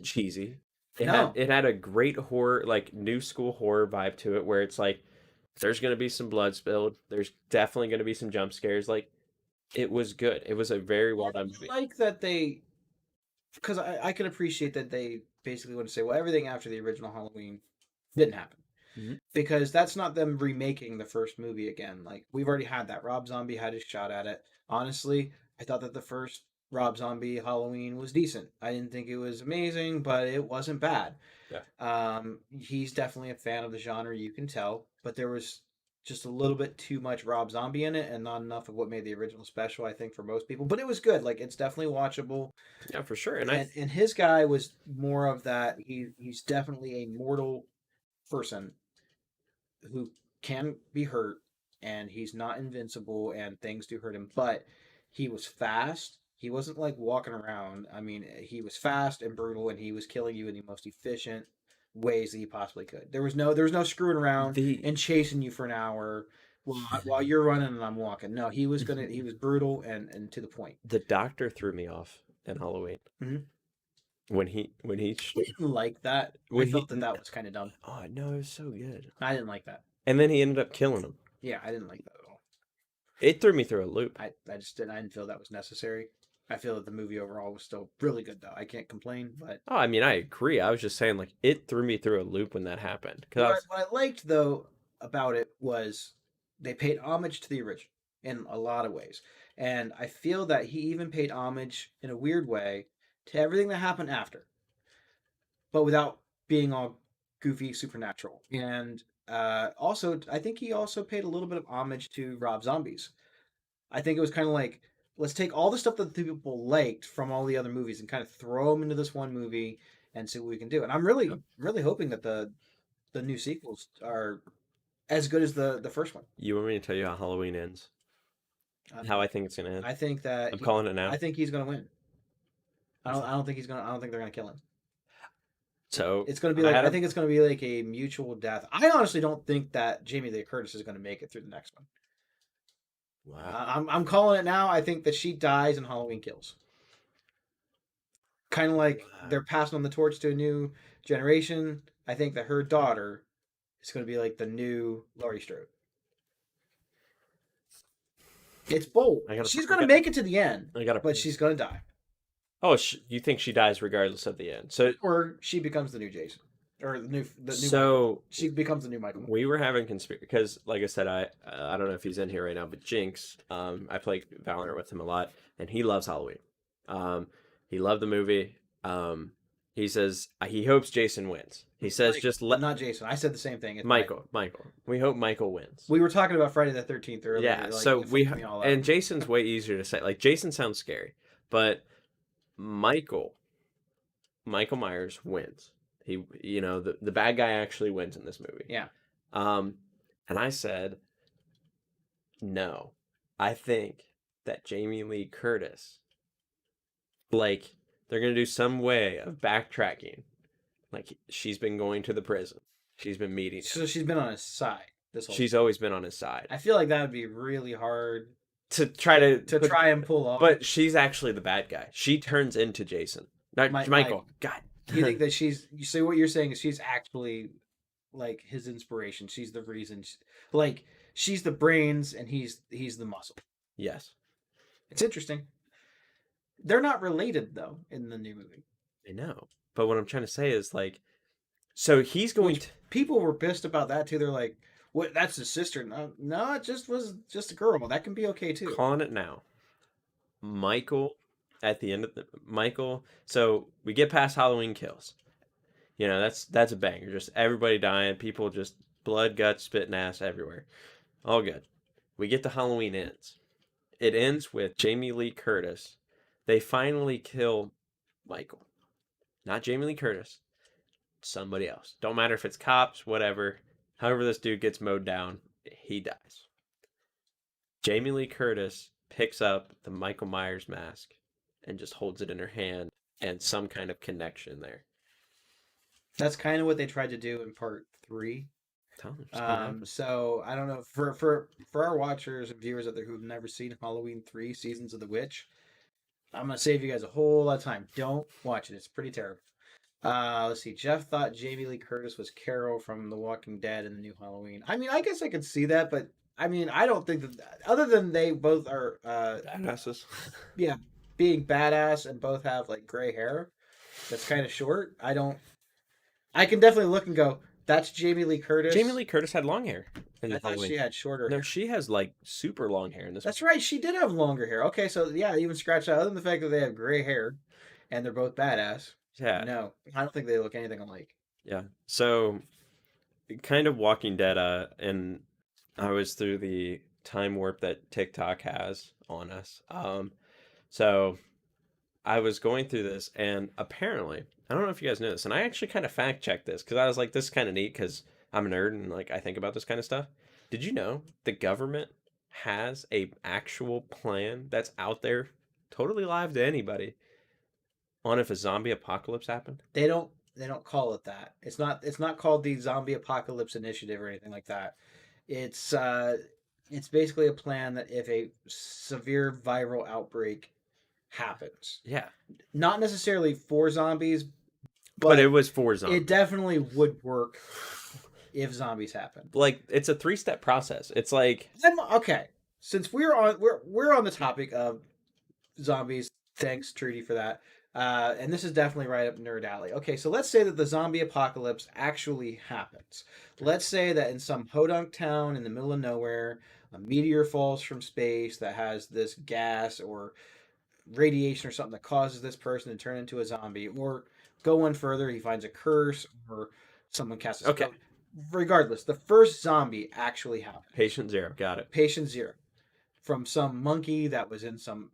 cheesy. It had a great horror, like new school horror vibe to it, where it's like there's gonna be some blood spilled. There's definitely gonna be some jump scares. Like it was good. It was a very well done movie. I like that they, because I can appreciate that they basically want to say, well, everything after the original Halloween didn't happen. Mhm. Because that's not them remaking the first movie again. Like, we've already had that. Rob Zombie had his shot at it. Honestly, I thought that the first Rob Zombie Halloween was decent. I didn't think it was amazing, but it wasn't bad. Yeah. He's definitely a fan of the genre, you can tell, but there was just a little bit too much Rob Zombie in it and not enough of what made the original special, I think, for most people. But it was good. Like, it's definitely watchable. Yeah, for sure. And And his guy was more of that. He's definitely a mortal person who can be hurt, and he's not invincible, and things do hurt him, but he was fast. He wasn't like walking around. I mean, he was fast and brutal, and he was killing you in the most efficient ways that he possibly could. There was no screwing around and chasing you for an hour while you're running and I'm walking. No, he was brutal and to the point. The doctor threw me off in Halloween. Mhm. When he I didn't like that. I felt that was kind of dumb. Oh no, it was so good. I didn't like that. And then he ended up killing him. Yeah, I didn't like that at all. It threw me through a loop. I didn't feel that was necessary. I feel that the movie overall was still really good, though. I can't complain, but Oh, I mean, I agree. I was just saying, like, it threw me through a loop when that happened. what I liked though about it was they paid homage to the original in a lot of ways, and I feel that he even paid homage in a weird way to everything that happened after, but without being all goofy supernatural. And also, I think he also paid a little bit of homage to Rob Zombies. I think it was kind of like, let's take all the stuff that the people liked from all the other movies and kind of throw them into this one movie and see what we can do. And I'm really hoping that the new sequels are as good as the first one. You want me to tell you how Halloween ends? How I think it's gonna end? I think that I'm calling it now. I think he's gonna win. I don't think they're gonna kill him. So it's gonna be like I think it's gonna be like a mutual death. I honestly don't think that Jamie Lee Curtis is gonna make it through the next one. Wow. I'm calling it now. I think that she dies and Halloween kills. Kind of like they're passing on the torch to a new generation. I think that her daughter is going to be like the new Laurie Strode. It's bold. She's going to make it to the end, but she's going to die. Oh, you think she dies regardless of the end? So, or she becomes the new Jason. Or the new so Michael. She becomes the new Michael. We were having conspiracy because, like I said, I don't know if he's in here right now, but Jinx, I play Valorant with him a lot, and he loves Halloween. He loved the movie. He says he hopes Jason wins. He says not Jason. I said the same thing. It's Michael. We hope Michael wins. We were talking about Friday the 13th earlier. Yeah. So and Jason's way easier to say. Like Jason sounds scary, But Michael Myers wins. He, the bad guy actually wins in this movie. Yeah. And I said, no, I think that Jamie Lee Curtis, like, they're gonna do some way of backtracking. Like, she's been going to the prison. She's been meeting him. So she's been on his side this whole. She's always been on his side. I feel like that would be really hard to try and pull off. But she's actually the bad guy. She turns into Jason. Not Michael. God. You think that you say what you're saying is she's actually like his inspiration. She's the reason. Like she's the brains and he's the muscle. Yes. It's interesting. They're not related though in the new movie. I know. But what I'm trying to say is like, so he's going to... People were pissed about that too. They're like, "What? That's his sister?" No, it was just a girl. That can be okay too. Calling it now. Michael, at the end of Michael. So we get past Halloween Kills. That's a banger. Just everybody dying, people just blood, guts, spit, and ass everywhere. All good. We get to Halloween Ends. It ends with Jamie Lee Curtis. They finally kill Michael. Not Jamie Lee Curtis. Somebody else. Don't matter if it's cops, whatever. However this dude gets mowed down, he dies. Jamie Lee Curtis picks up the Michael Myers mask and just holds it in her hand, and some kind of connection there. That's kind of what they tried to do in part 3. So I don't know for our watchers and viewers out there who've never seen Halloween 3 Seasons of the Witch, I'm gonna save you guys a whole lot of time. Don't watch it. It's pretty terrible. Let's see. Jeff thought Jamie Lee Curtis was Carol from The Walking Dead in the new Halloween. I mean, I guess I could see that, but I mean, I don't think that other than they both are badasses. Yeah, being badass and both have like gray hair that's kind of short. I can definitely look and go, that's Jamie Lee Curtis. Jamie Lee Curtis had long hair in I thought Halloween. she had shorter hair. No, she has like super long hair in this. That's right. She did have longer hair. Okay, so yeah, even scratch out. Other than the fact that they have gray hair and they're both badass. Yeah. No, I don't think they look anything alike. Yeah. So, kind of Walking Dead, and I was through the time warp that TikTok has on us. So I was going through this, and apparently, I don't know if you guys know this, and I actually kind of fact checked this because I was like, this is kind of neat because I'm a nerd and like I think about this kind of stuff. Did you know the government has a actual plan that's out there, totally live to anybody, on if a zombie apocalypse happened? They don't call it that. It's not called the Zombie Apocalypse Initiative or anything like that. It's basically a plan that if a severe viral outbreak happens. Yeah. Not necessarily for zombies, but it was for zombies. It definitely would work if zombies happen. Like it's a 3-step process. It's like okay. Since we're on the topic of zombies, thanks Trudy for that. And this is definitely right up nerd alley. Okay, so let's say that the zombie apocalypse actually happens. Let's say that in some podunk town in the middle of nowhere, a meteor falls from space that has this gas or radiation or something that causes this person to turn into a zombie. Or go one further, he finds a curse or someone casts a spell. Okay. Regardless, the first zombie actually happened. Patient zero. Got it. Patient zero. From some monkey that was in some...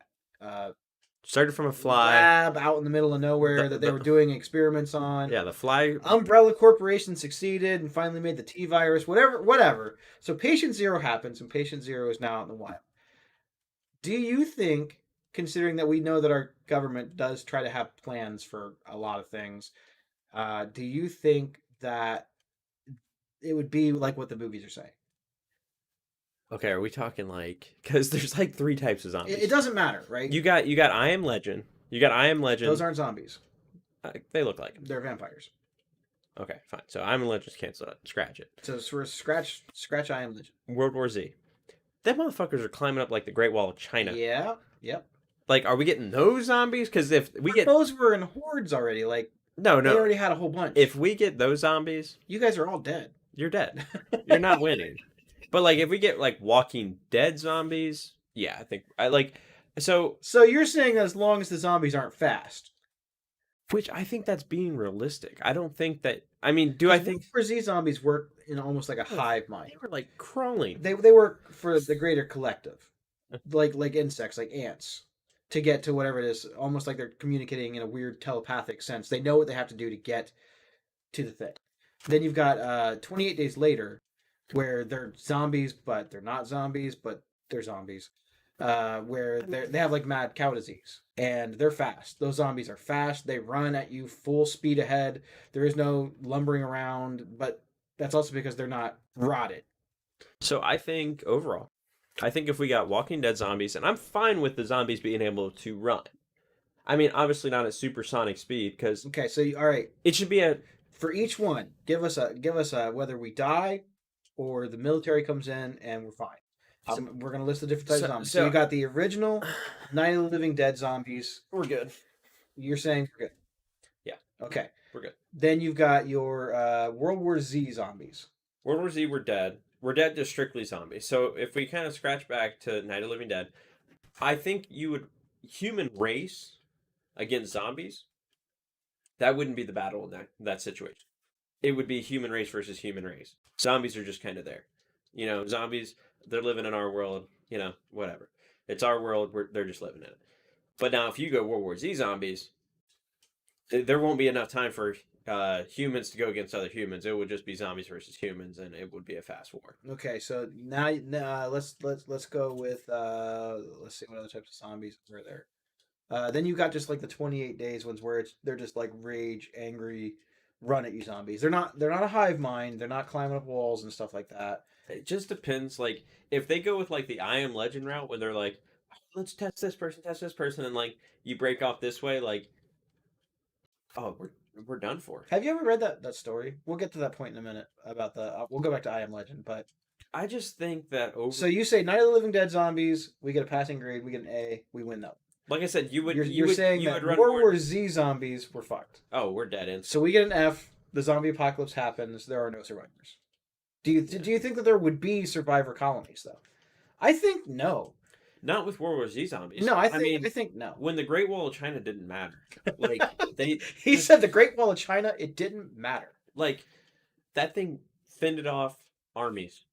started from a fly lab out in the middle of nowhere that they were doing experiments on. Yeah, the fly. Umbrella Corporation succeeded and finally made the T virus. Whatever. So Patient Zero happens, and Patient Zero is now out in the wild. Do you think, considering that we know that our government does try to have plans for a lot of things, do you think that it would be like what the movies are saying? Okay, are we talking like... Because there's like 3 types of zombies. It doesn't matter, right? You got I Am Legend. You got I Am Legend. Those aren't zombies. They look like them. They're vampires. Okay, fine. So I Am Legend's canceled. Scratch it. So for scratch I Am Legend. World War Z. Them motherfuckers are climbing up like the Great Wall of China. Yeah. Yep. Like, are we getting those zombies? Because if we get... Those were in hordes already. Like, no. They already had a whole bunch. If we get those zombies... You guys are all dead. You're dead. You're not winning. But, like, if we get, like, Walking Dead zombies, yeah, I think... So you're saying as long as the zombies aren't fast. Which I think that's being realistic. I don't think that... I mean, do I think... For Z zombies work in almost like a hive mind. They were, like, crawling. They work for the greater collective. Like insects, like ants. to get to whatever it is. Almost like they're communicating in a weird telepathic sense. They know what they have to do to get to the thing. Then you've got 28 Days Later, where they're zombies, but they're not zombies, but they're zombies. Where they have like mad cow disease, and they're fast. Those zombies are fast. They run at you full speed ahead. There is no lumbering around, but that's also because they're not rotted. So I think overall, I think if we got Walking Dead zombies, and I'm fine with the zombies being able to run. I mean, obviously not at supersonic speed because Okay, so all right, it should be a for each one, give us a whether we die or the military comes in and we're fine. We're gonna list the different types of zombies. So you got the original Night of the Living Dead zombies. we're good. You're saying we're good. Yeah, Okay. we're good. Then you've got your World War Z zombies. World War Z, we're dead. We're dead to strictly zombies. So if we kind of scratch back to Night of the Living Dead, I think you would human race against zombies. That wouldn't be the battle in that situation. It would be human race versus human race. Zombies are just kind of there. Zombies, they're living in our world, whatever. It's our world, they're just living in it. But now if you go World War Z zombies, there won't be enough time for humans to go against other humans. It would just be zombies versus humans, and it would be a fast war. Okay, so now let's go with let's see what other types of zombies are there. Then you got just like the 28 days ones where they're just like rage, angry, run at you zombies. They're not a hive mind. They're not climbing up walls and stuff like that. It just depends. Like if they go with like the I Am Legend route, where they're like, let's test this person, and like you break off this way, like, oh, we're done for. Have you ever read that story? We'll get to that point in a minute about the. We'll go back to I Am Legend, but I just think that over. so you say Night of the Living Dead zombies, we get a passing grade, we get an A, we win though. Like I said, You're saying that run World War Z zombies were fucked. Oh, we're dead in. So we get an F. The zombie apocalypse happens. There are no survivors. Do you think that there would be survivor colonies though? I think no. Not with World War Z zombies. No, I think no. When the Great Wall of China didn't matter, like he said the Great Wall of China, it didn't matter. Like that thing fended off armies,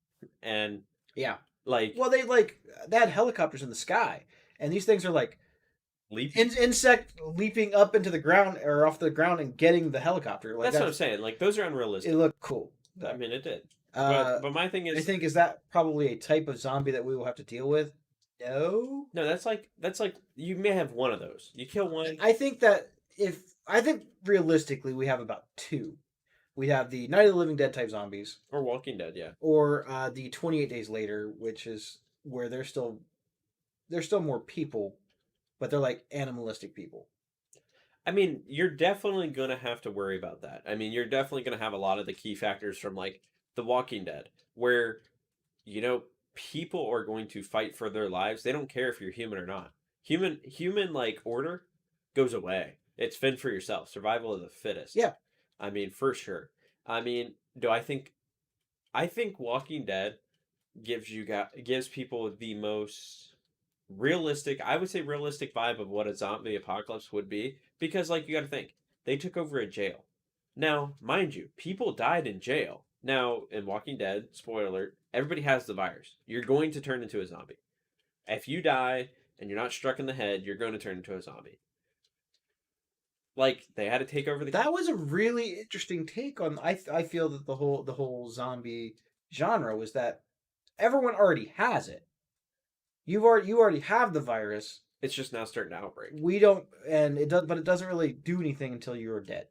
and yeah, like well they had helicopters in the sky, and these things are like insect leaping up into the ground or off the ground and getting the helicopter. Like, that's what I'm saying. Like those are unrealistic. It looked cool. I mean, it did. But my thing is, I think is that probably a type of zombie that we will have to deal with. No, that's like you may have one of those. You kill one. I think realistically we have about two. We have the Night of the Living Dead type zombies, or Walking Dead, yeah, or the 28 Days Later, which is where they're still more people, but they're like animalistic people. I mean, you're definitely gonna have to worry about that. I mean, you're definitely gonna have a lot of the key factors from like The Walking Dead, where people are going to fight for their lives. They don't care if you're human or not. Human like order goes away. It's fend for yourself. Survival of the fittest. Yeah. I mean, for sure. I mean, I think Walking Dead gives people the most realistic, I would say realistic vibe of what a zombie apocalypse would be, because like you got to think, they took over a jail. Now, mind you, people died in jail. Now, in Walking Dead, spoiler alert, everybody has the virus. You're going to turn into a zombie. If you die and you're not struck in the head, you're going to turn into a zombie. Like they had to take over the. That was a really interesting take on. I feel that the whole zombie genre was that everyone already has it. You already have the virus. It's just now starting to outbreak. We don't, and it does, but it doesn't really do anything until you're dead.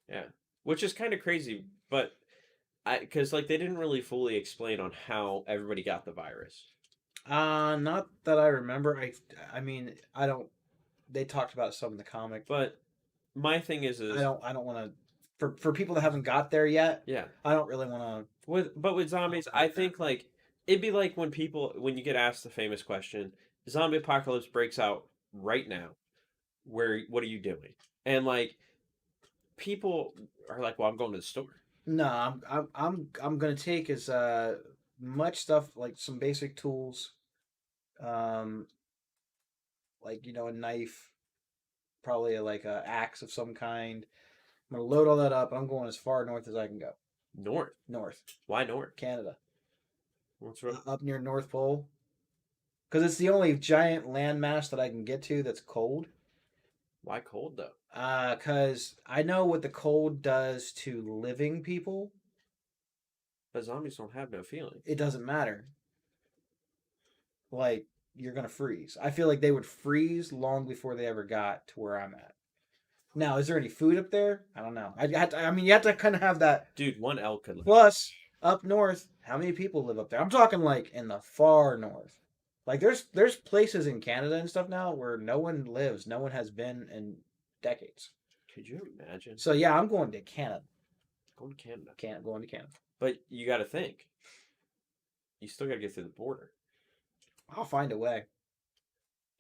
Yeah, which is kind of crazy, but because like they didn't really fully explain on how everybody got the virus. Not that I remember. I mean, I don't. They talked about some in the comic, but my thing is I don't want to. For people that haven't got there yet, yeah, I don't really want to. But with zombies, I think like it'd be like when you get asked the famous question, zombie apocalypse breaks out right now. What are you doing? And like people are like, well, I'm going to the store. No, I'm gonna take as much stuff like some basic tools, like a knife, probably like a axe of some kind. I'm gonna load all that up. I'm going as far north as I can go. North. North. Why north? Canada. What's wrong? Up near North Pole. because it's the only giant landmass that I can get to that's cold. Why cold though? Because I know what the cold does to living people. But zombies don't have no feeling. It doesn't matter. Like, you're gonna freeze. I feel like they would freeze long before they ever got to where I'm at. Now, is there any food up there? I don't know. I mean, you have to kind of have that. Dude, one elk could live. Plus, up north, how many people live up there? I'm talking like in the far north. Like there's places in Canada and stuff now where no one lives, no one has been in decades. Could you imagine? So yeah, I'm going to Canada. Going to Canada. Can't going to Canada. But you got to think. You still got to get through the border. I'll find a way.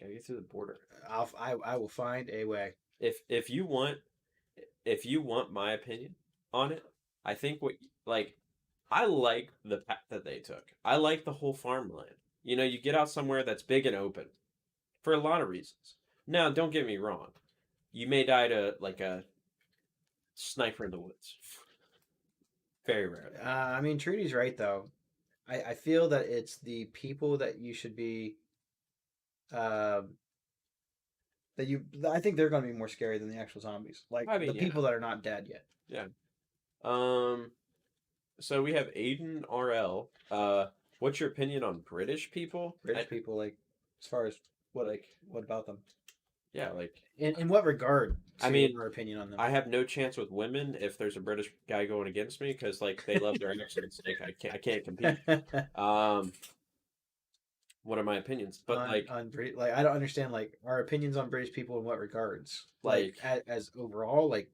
Got to get through the border. I will find a way. If you want my opinion on it, I think I like the path that they took. I like the whole farmland. You know, you get out somewhere that's big and open for a lot of reasons. Now, don't get me wrong. You may die to like a sniper in the woods. Very rarely. I mean, Trudy's right though. I feel that it's the people that you should be. I think they're going to be more scary than the actual zombies. Like I mean, the people that are not dead yet. Yeah. So we have Aiden RL. What's your opinion on British people? British people, like, as far as what about them? Yeah, like in what regard? I mean, our opinion on them. I have no chance with women if there's a British guy going against me because like they love their accents. Like I can't compete. What are my opinions? But on like I don't understand like our opinions on British people in what regards. Like as overall, like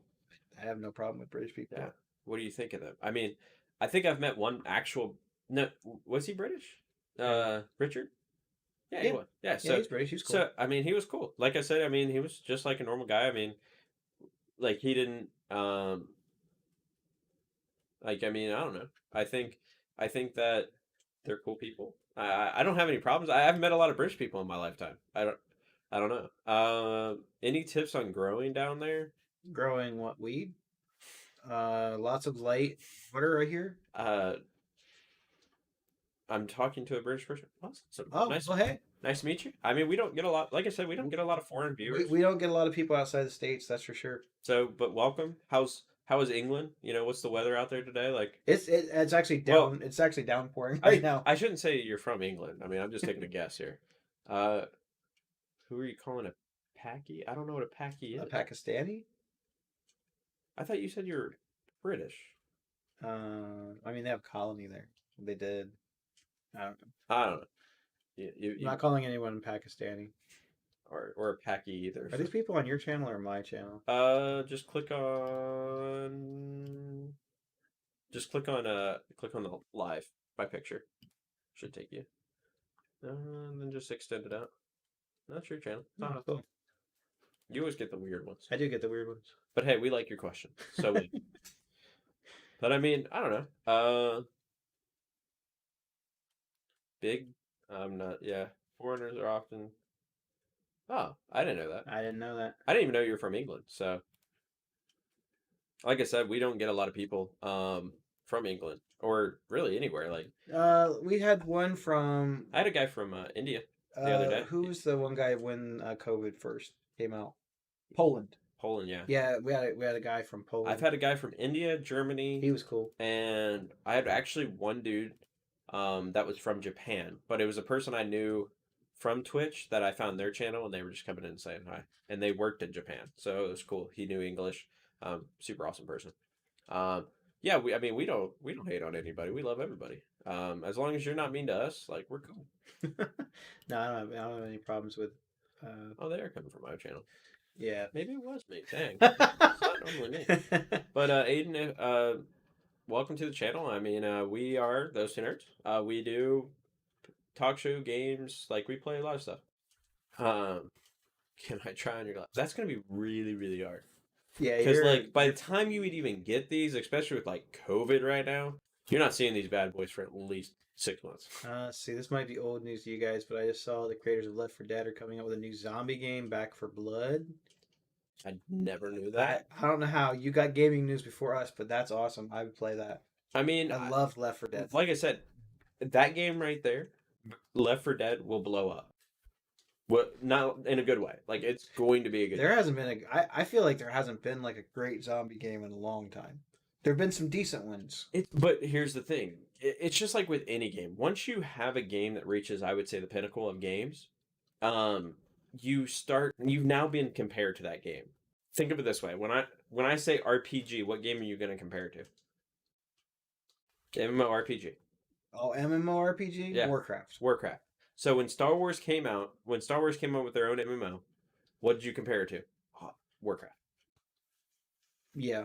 I have no problem with British people. Yeah. What do you think of them? I mean, I think I've met one actual. No, was he British? Richard. Yeah, he was. Yeah, so he's British. He's cool. So I mean, he was cool. Like I said, I mean, he was just like a normal guy. I mean, like he didn't. Like I mean, I don't know. I think that they're cool people. I don't have any problems. I haven't met a lot of British people in my lifetime. I don't know. Any tips on growing down there? Growing what weed? Lots of light water right here. I'm talking to a British person. Awesome. Oh, nice. Well, hey. Nice to meet you. I mean, we don't get a lot. Like I said, we don't get a lot of foreign viewers. We don't get a lot of people outside the states. That's for sure. So, but welcome. How is England? You know, what's the weather out there today? Like, it's actually down. Well, it's actually downpouring right now. I shouldn't say you're from England. I mean, I'm just taking a guess here. Who are you calling a Paki? I don't know what a Paki is. A Pakistani? I thought you said you're British. I mean, they have a colony there. They did. I don't know. I'm not calling anyone Pakistani. Or a Paki either. Are these people on your channel or my channel? Just click on the live, my picture. Should take you. And then just extend it out. That's your channel. Oh, cool. You always get the weird ones. I do get the weird ones. But hey, we like your question. So But I mean, I don't know. Big foreigners are often. Oh, I didn't know that. I didn't know that. I didn't even know you were from England. So, like I said, we don't get a lot of people from England or really anywhere. Like, we had one from. I had a guy from India the other day. Who was the one guy when COVID first came out? Poland. Poland, yeah. Yeah, we had a guy from Poland. I've had a guy from India, Germany. He was cool. And I had actually one dude that was from Japan, but it was a person I knew from Twitch that I found their channel, and they were just coming in and saying hi. And they worked in Japan, so it was cool. He knew English. Super awesome person. Yeah, we don't hate on anybody. We love everybody. As long as you're not mean to us, like we're cool. No, I don't have any problems with. Oh, they are coming from my channel. Yeah, maybe it was me. Dang, it's not normally me. But Aiden, welcome to the channel. I mean, we are Those Two Nerds. We do talk show games, like we play a lot of stuff. Can I try on your glasses? That's gonna be really, really hard. Yeah, because like by the time you would even get these, especially with like COVID right now, you're not seeing these bad boys for at least 6 months. See, this might be old news to you guys, but I just saw the creators of Left 4 Dead are coming out with a new zombie game, Back 4 Blood. I never knew that. I don't know how you got gaming news before us, but that's awesome. I would play that. I mean, I love Left 4 Dead. Like I said, that game right there Left 4 Dead will blow up. What? Not in a good way. Like it's going to be a good There game. hasn't been I feel like there hasn't been like a great zombie game in a long time. There have been some decent ones. But here's the thing. It's just like with any game. Once you have a game that reaches, I would say, the pinnacle of games, um, you've now been compared to that game. Think of it this way. When I say RPG, what game are you going to compare it to? MMORPG. Oh, MMORPG, Yeah, Warcraft. Warcraft. So when Star Wars came out with their own MMO, what did you compare it to? Warcraft, Yeah,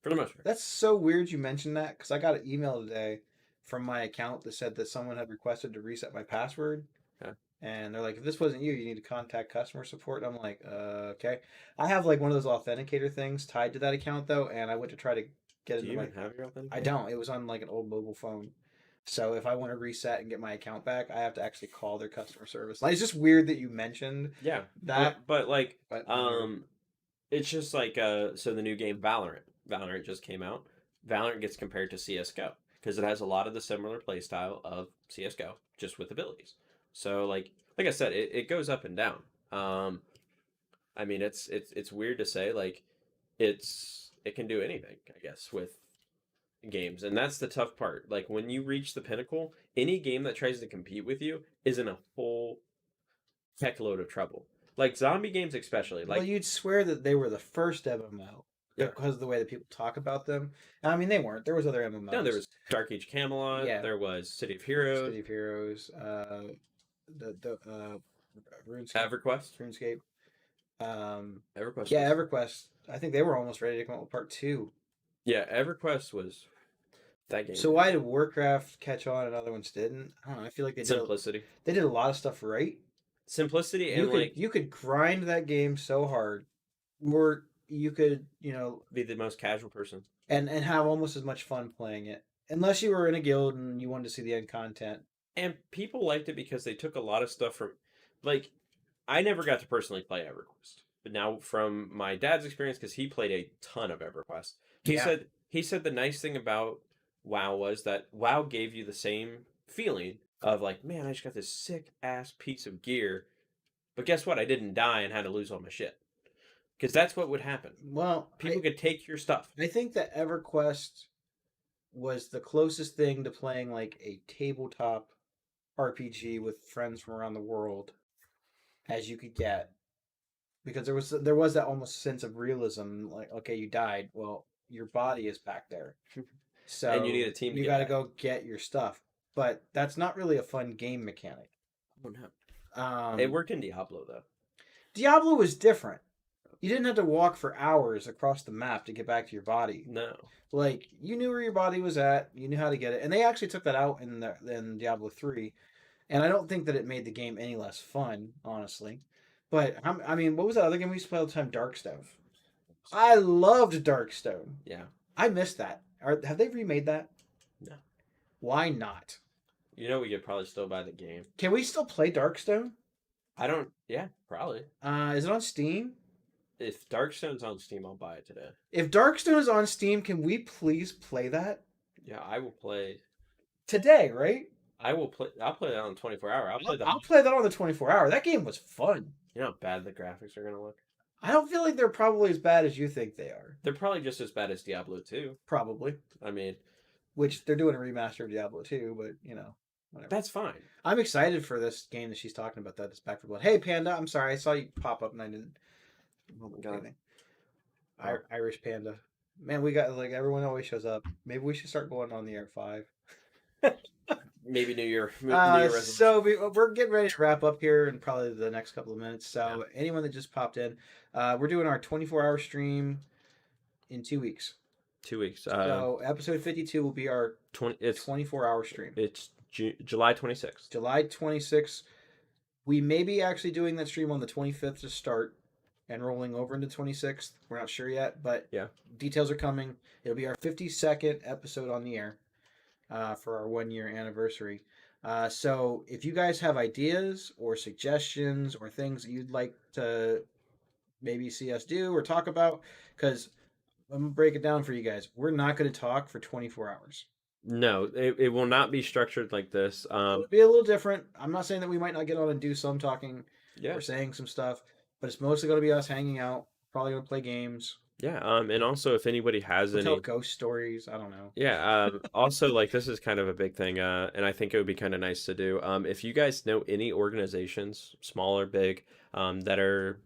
for the most part. that's so weird you mentioned that because I got an email today from my account that said that someone had requested to reset my password. Yeah. And they're like, if this wasn't you, you need to contact customer support. And I'm like, okay. I have like one of those authenticator things tied to that account though, and I went to try to get Do into you my. even have your authenticator? I don't. It was on like an old mobile phone. So if I want to reset and get my account back, I have to actually call their customer service. Like, it's just weird that you mentioned Yeah, that. but like, But it's just like so the new game Valorant. Valorant just came out. Valorant gets compared to CS:GO because it has a lot of the similar playstyle of CS:GO, just with abilities. So like I said, it goes up and down. I mean, it's weird to say like it can do anything, I guess, with games, and that's the tough part. Like when you reach the pinnacle, any game that tries to compete with you is in a full heck load of trouble. Like zombie games, especially. well, Like you'd swear that they were the first MMO yeah, because of the way that people talk about them. I mean, they weren't. There was other no, there MMOs. was Dark Age Camelot. Yeah, There was City of Heroes, City of Heroes, the RuneScape, EverQuest. RuneScape. Um, EverQuest yeah, was EverQuest. I think they were almost ready to come out with part two. yeah, EverQuest was that game. So why did Warcraft catch on and other ones didn't? I don't know. I feel like Simplicity, they did a lot of stuff right. simplicity, You and could like you could grind that game so hard, or you could be the most casual person. and have almost as much fun playing it. Unless you were in a guild and you wanted to see the end content. And people liked it because they took a lot of stuff from, like, I never got to personally play EverQuest, but now from my dad's experience, because he played a ton of EverQuest, Yeah. he said the nice thing about WoW was that WoW gave you the same feeling of like, man, I just got this sick ass piece of gear, but guess what? I didn't die and had to lose all my shit because that's what would happen. Well, People could take your stuff. I think that EverQuest was the closest thing to playing like a tabletop RPG with friends from around the world as you could get because there was that almost sense of realism like okay you died well your body is back there And you so need a team to you get got to back. go get your stuff but that's not really a fun game mechanic. Oh no. It um worked in Diablo though. Diablo was different. You didn't have to walk for hours across the map to get back to your body. No. Like you knew where your body was at, you knew how to get it, and they actually took that out in Diablo 3. And I don't think that it made the game any less fun, honestly. But I mean, what was that other game we used to play all the time? Darkstone. I loved Darkstone. Yeah. I missed that. Have they remade that? No. Why not? You know we could probably still buy the game. Can we still play Darkstone? I don't. Yeah, probably. Is it on Steam? If Darkstone's on Steam, I'll buy it today. If Darkstone is on Steam, can we please play that Yeah, I will play. today? Right? I will play. I'll play that on 24 hour. I'll play that on the 24-hour. That game was fun. You know how bad the graphics are gonna look. I don't feel like they're probably as bad as you think they are. They're probably just as bad as Diablo 2. Probably. I mean, Which they're doing a remaster of Diablo 2, but whatever. that's fine. I'm excited for this game that she's talking about. That's Back for Blood. Hey Panda, I'm sorry, I saw you pop up and I didn't. Oh my god. Irish Panda. Man, we got like everyone always shows up. Maybe we should start going on the air at 5. Maybe New Year resolution. So we're getting ready to wrap up here in probably the next couple of minutes. So anyone that just popped in, we're doing our 24-hour stream in 2 weeks. 2 weeks. So episode 52 will be our 24-hour stream. It's July 26th. July 26th. We may be actually doing that stream on the 25th to start and rolling over into 26th. We're not sure yet, but Yeah. details are coming. It'll be our 52nd episode on the air for our 1-year anniversary. So if you guys have ideas or suggestions or things that you'd like to maybe see us do or talk about, because I'm going to break it down for you guys. We're not going to talk for 24 hours. No, it will not be structured like this. It'll be a little different. I'm not saying that we might not get on and do some talking Yeah, or saying some stuff, but it's mostly going to be us hanging out. Probably going to play games. yeah. And also if anybody has We'll tell any, ghost stories. I don't know. yeah. Also like this is kind of a big thing. And I think it would be kind of nice to do. If you guys know any organizations, small or big, that are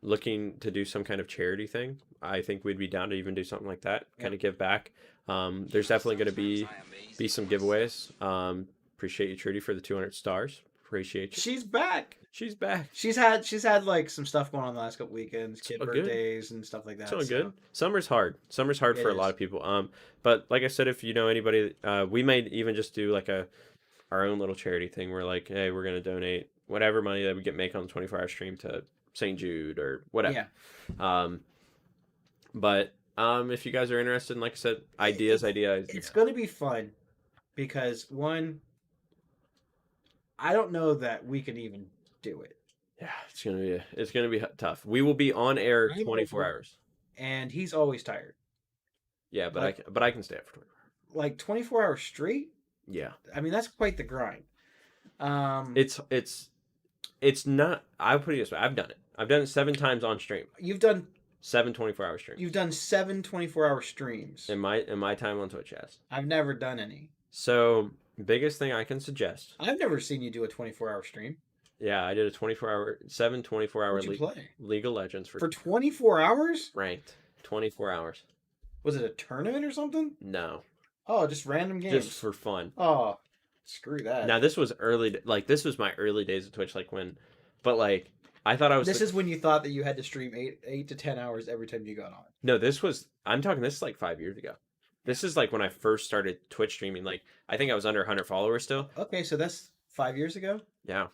looking to do some kind of charity thing, I think we'd be down to even do something like that, kind Yep. of give back. There's definitely going to be some giveaways. Appreciate you, Trudy, for the 200 stars. Appreciate you. She's back. She's back. She's had like some stuff going on the last couple weekends, It's kid all good. birthdays and stuff like It's that. all So good. Summer's hard. Summer's hard it for a lot is. of people. But like I said, if you know anybody, we might even just do like our own little charity thing. Where like, hey, we're gonna donate whatever money that we get make on the 24-hour stream to St. Jude or whatever. Yeah. Um, but if you guys are interested in, like I said, It's ideas. it's going to be fun because one, I don't know that we could even do it. Yeah, it's gonna be tough. We will be on air I'm 24 over, hours. and he's always tired. Yeah, but Like I can stay up for 24. like 24 hours straight. Yeah, I mean, that's quite the grind. Um, it's not. I'll put it this way. I've done it. I've done it 7 times on stream. you've done 7 24-hour streams. you've done 7 24-hour streams. In my time on Twitch, yes. I've never done any. So biggest thing I can suggest. I've never seen you do a 24-hour stream. Yeah, I did a 24-hour What'd you play League of Legends for 24 hours? ranked 24 hours. Was it a tournament or something? No, Oh, just random games. just for fun. Oh, screw that. Now this was early, like this was my early days of Twitch, like when, but like I thought I was. This is when you thought that you had to stream 8 to 10 hours every time you got on. No, this was. I'm talking. This is like 5 years ago. This is like when I first started Twitch streaming. Like I think I was under 100 followers still. Okay, so that's 5 years ago. Yeah,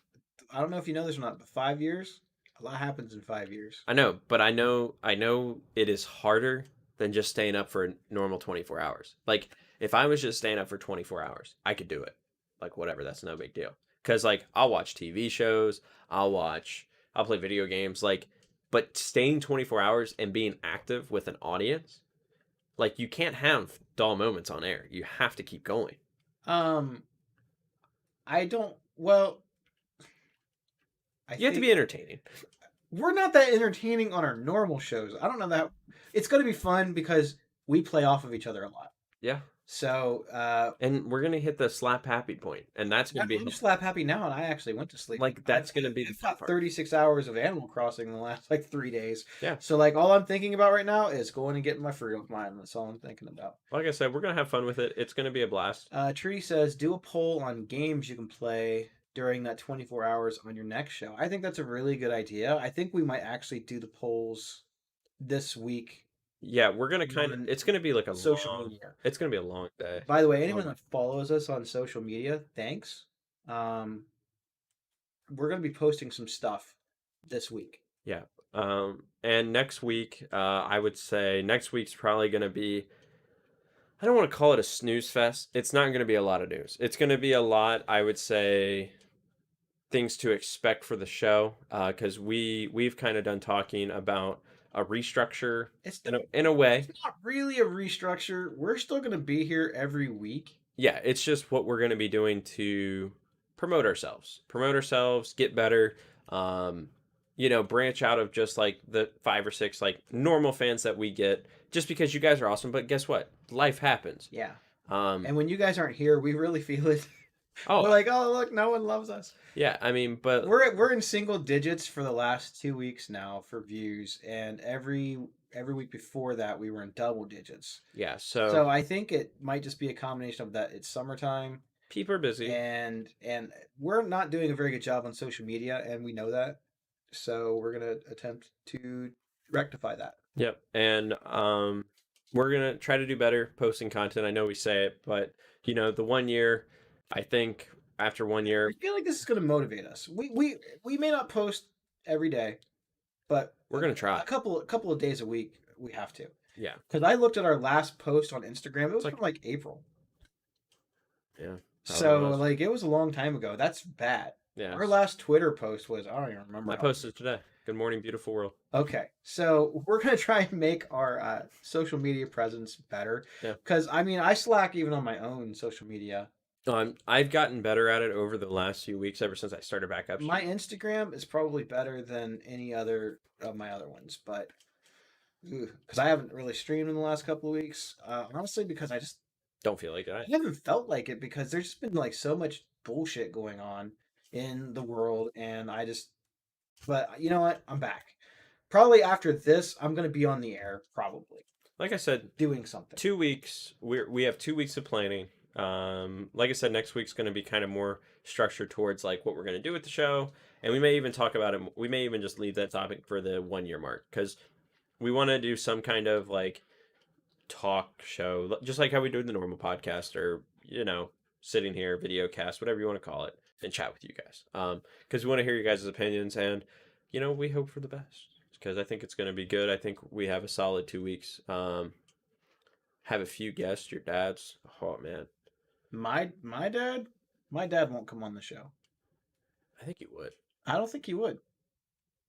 I don't know if you know this or not, but 5 years, a lot happens in 5 years. I know, but I know it is harder than just staying up for a normal 24 hours. Like if I was just staying up for 24 hours, I could do it. Like whatever, that's no big deal. Cuz like I'll watch TV shows, I'll play video games like but staying 24 hours and being active with an audience, like you can't have dull moments on air. You have to keep going. Um, I don't. Well, You have to be entertaining. we're not that entertaining on our normal shows. I don't know that it's going to be fun because we play off of each other a lot. Yeah. So, And we're going to hit the slap happy point, and that's going to be I'm slap happy now, and I actually went to sleep. like that's going to be the I've fun got part. 36 hours of Animal Crossing in the last like 3 days. Yeah. So like all I'm thinking about right now is going and getting my fruit of mine. That's all I'm thinking about. Like I said, we're going to have fun with it. It's going to be a blast. Tree says do a poll on games you can play during that 24 hours on your next show. I think that's a really good idea. I think we might actually do the polls this week. Yeah, we're gonna kind of. On It's gonna be like a social long. media. It's gonna be a long day. By the way, anyone that follows us on social media, thanks. Um, we're gonna be posting some stuff this week. Yeah. And next week, I would say next week's probably gonna be. I don't want to call it a snooze fest. It's not gonna be a lot of news. It's gonna be a lot. I would say. Things to expect for the show, because we've kind of done talking about a restructure It's in a way. It's not really a restructure. We're still going to be here every week. Yeah, it's just what we're going to be doing to promote ourselves, get better, branch out of just like the 5 or 6 like normal fans that we get, just because you guys are awesome. But guess what? Life happens. Yeah. Um, And when you guys aren't here, we really feel it. oh, We're like, oh look, no one loves us. yeah, I mean, but We're in single digits for the last 2 weeks now for views, and every week before that we were in double digits. yeah, So so I think it might just be a combination of that. It's summertime, people are busy. and we're not doing a very good job on social media, and we know that. So we're gonna attempt to rectify that. Yep, and we're gonna try to do better posting content. I know we say it, but the 1 year, I think after 1 year, I feel like this is going to motivate us. We may not post every day, but we're gonna try. a couple of days a week we have to. Yeah, Because I looked at our last post on Instagram. It was like- from like April. yeah, So probably was. like it was a long time ago. That's bad. yeah. Our last Twitter post was I don't even remember. I how- posted today. Good morning, beautiful world. Okay, so we're gonna try and make our social media presence better Yeah. because I mean I slack even on my own social media. I've gotten better at it over the last few weeks, ever since I started back up My streaming. Instagram is probably better than any other of my other ones, but because I haven't really streamed in the last couple of weeks, honestly, because Don't feel like I that. haven't felt like it because there's just been like so much bullshit going on in the world, and but you know what? I'm back. Probably after this, I'm gonna be on the air, probably Like I said, doing something. 2 weeks. We have 2 weeks of planning. Like I said, next week's going to be kind of more structured towards like what we're going to do with the show, and we may even talk about it. We may even just leave that topic for the 1 year mark because we want to do some kind of like talk show, just like how we do the normal podcast, or sitting here, video cast, whatever you want to call it, and chat with you guys. Because we want to hear your guys' opinions, and we hope for the best because I think it's going to be good. I think we have a solid 2 weeks. Have a few guests, your dad's. Oh man, My dad, my dad won't come on the show. I think you would. I don't think he would.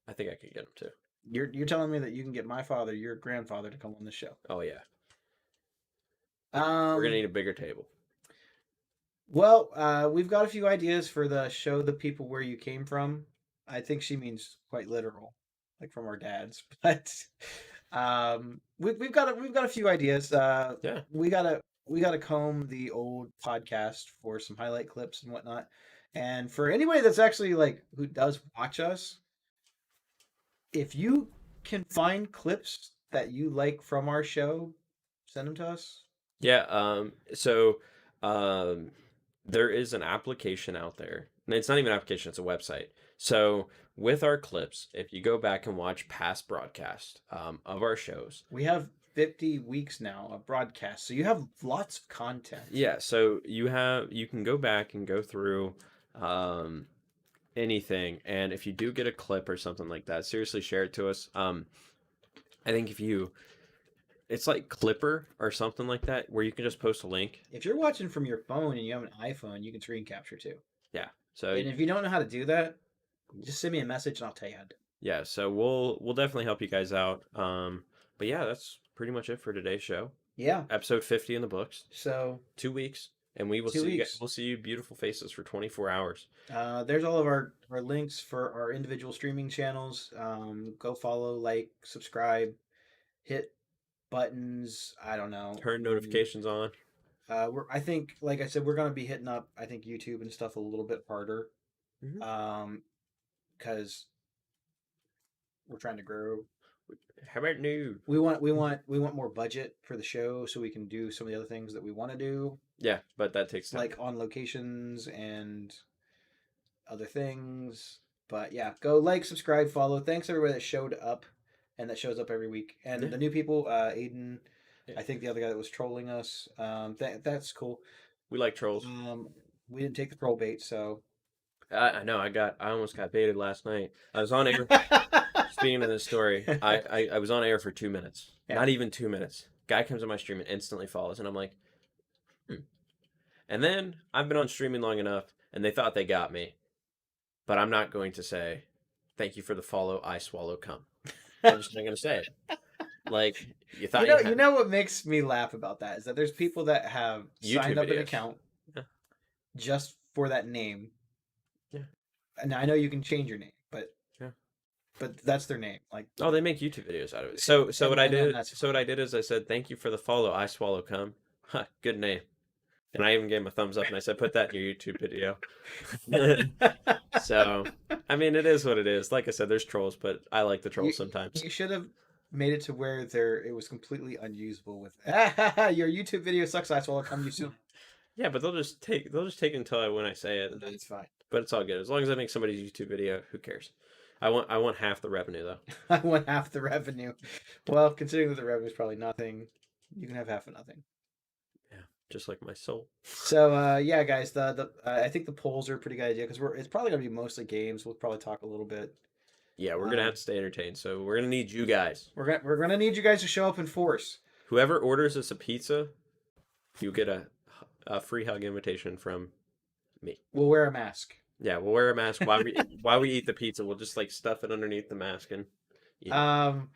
I think I could get him too. You're telling me that you can get my father, your grandfather, to come on the show. Oh yeah, we're gonna Um, need a bigger table. well, we've got a few ideas for the show the people where you came from. I think she means quite literal, like from our dads. But we've got a few ideas. Yeah, We gotta comb the old podcast for some highlight clips and whatnot. And for anybody that's actually like who does watch us, if you can find clips that you like from our show, send them to us. yeah. So, um, there is an application out there. And it's not even an application; it's a website. So, with our clips, if you go back and watch past broadcasts of our shows, We have 50 weeks now of broadcast, so you have lots of content. yeah. So you can go back and go through um, anything, and if you do get a clip or something like that, seriously share it to us. I think if you it's like Clipper or something like that, where you can just post a link. If you're watching from your phone and you have an iPhone, you can screen capture too. Yeah. So And if you don't know how to do that, just send me a message and I'll tell you how to do yeah, so we'll definitely help you guys out. But yeah, that's pretty much it for today's show. it. Yeah. Episode 50 in the books. So 2 weeks, and we will 2 weeks. we'll see you beautiful faces for 24 hours. There's all of our links for our individual streaming channels. Go follow, like, subscribe, hit buttons. I don't know. Turn notifications on. I think, like I said, we're gonna be hitting up. I think YouTube and stuff a little bit harder. Mhm. Because we're trying to grow. How about new? We want more budget for the show so we can do some of the other things that we want to do, Yeah, but that takes time. like on locations and other things. But yeah, go like, subscribe, follow. Thanks everybody that showed up and that shows up every week. And Yeah. the new people, Aiden, Yeah. I think the other guy that was trolling us. That's cool. We like trolls. We didn't take the troll bait, so I know. I almost got baited last night. I was on air. Speaking of this story, I was on air for 2 minutes. Yeah. Not even 2 minutes. Guy comes on my stream and instantly follows, and I'm like, And then I've been on streaming long enough, and they thought they got me. But I'm not going to say, thank you for the follow, I swallow cum. I'm just not going to say it. Like, you thought you know what makes me laugh about that is that there's people that have YouTube signed up an videos. account Yeah. just for that name. Yeah. And I know you can change your name, but Yeah. but that's their name. Like, Oh, they make YouTube videos out of it. So what I and then did that's so what I did is I said, thank you for the follow, I swallow cum. Huh, good name. And I even gave him a thumbs up and I said, put that in your YouTube video. So, I mean, it is what it is. Like I said, there's trolls, but I like the trolls sometimes. You should have made it to where it was completely unusable with your YouTube video sucks, I swallow cum you soon. Yeah, but they'll just take it until when I say it. That's fine. But it's all good. As long as I make somebody's YouTube video, who cares? I want half the revenue though. I want half the revenue. Well, considering that the revenue is probably nothing, you can have half of nothing. Yeah, just like my soul. So yeah, guys, the I think the polls are a pretty good idea because it's probably gonna be mostly games. We'll probably talk a little bit. Yeah, we're gonna have to stay entertained, so we're gonna need you guys. We're gonna need you guys to show up in force. Whoever orders us a pizza, you get a free hug invitation from me. We'll wear a mask. Yeah, we'll wear a mask while we eat the pizza. We'll just like stuff it underneath the mask and eat it. Um,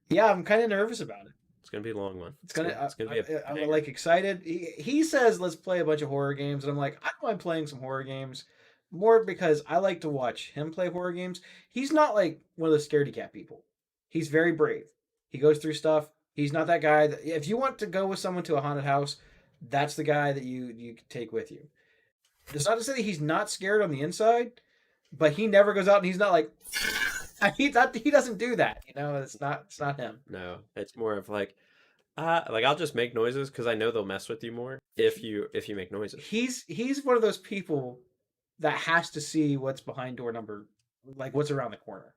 yeah, I'm kind of nervous about it. It's gonna be a long one. It's gonna. It's gonna be a I'm banger. like excited. He says let's play a bunch of horror games, and I'm like, I don't mind playing some horror games, more because I like to watch him play horror games. He's not like one of those scaredy cat people. He's very brave. He goes through stuff. He's not that guy that if you want to go with someone to a haunted house, that's the guy that you take with you. It's not to say that he's not scared on the inside, but he never goes out and he's not like he doesn't do that. It's not him. No, it's more of like I'll just make noises because I know they'll mess with you more if you make noises. He's one of those people that has to see what's behind door number, like what's around the corner.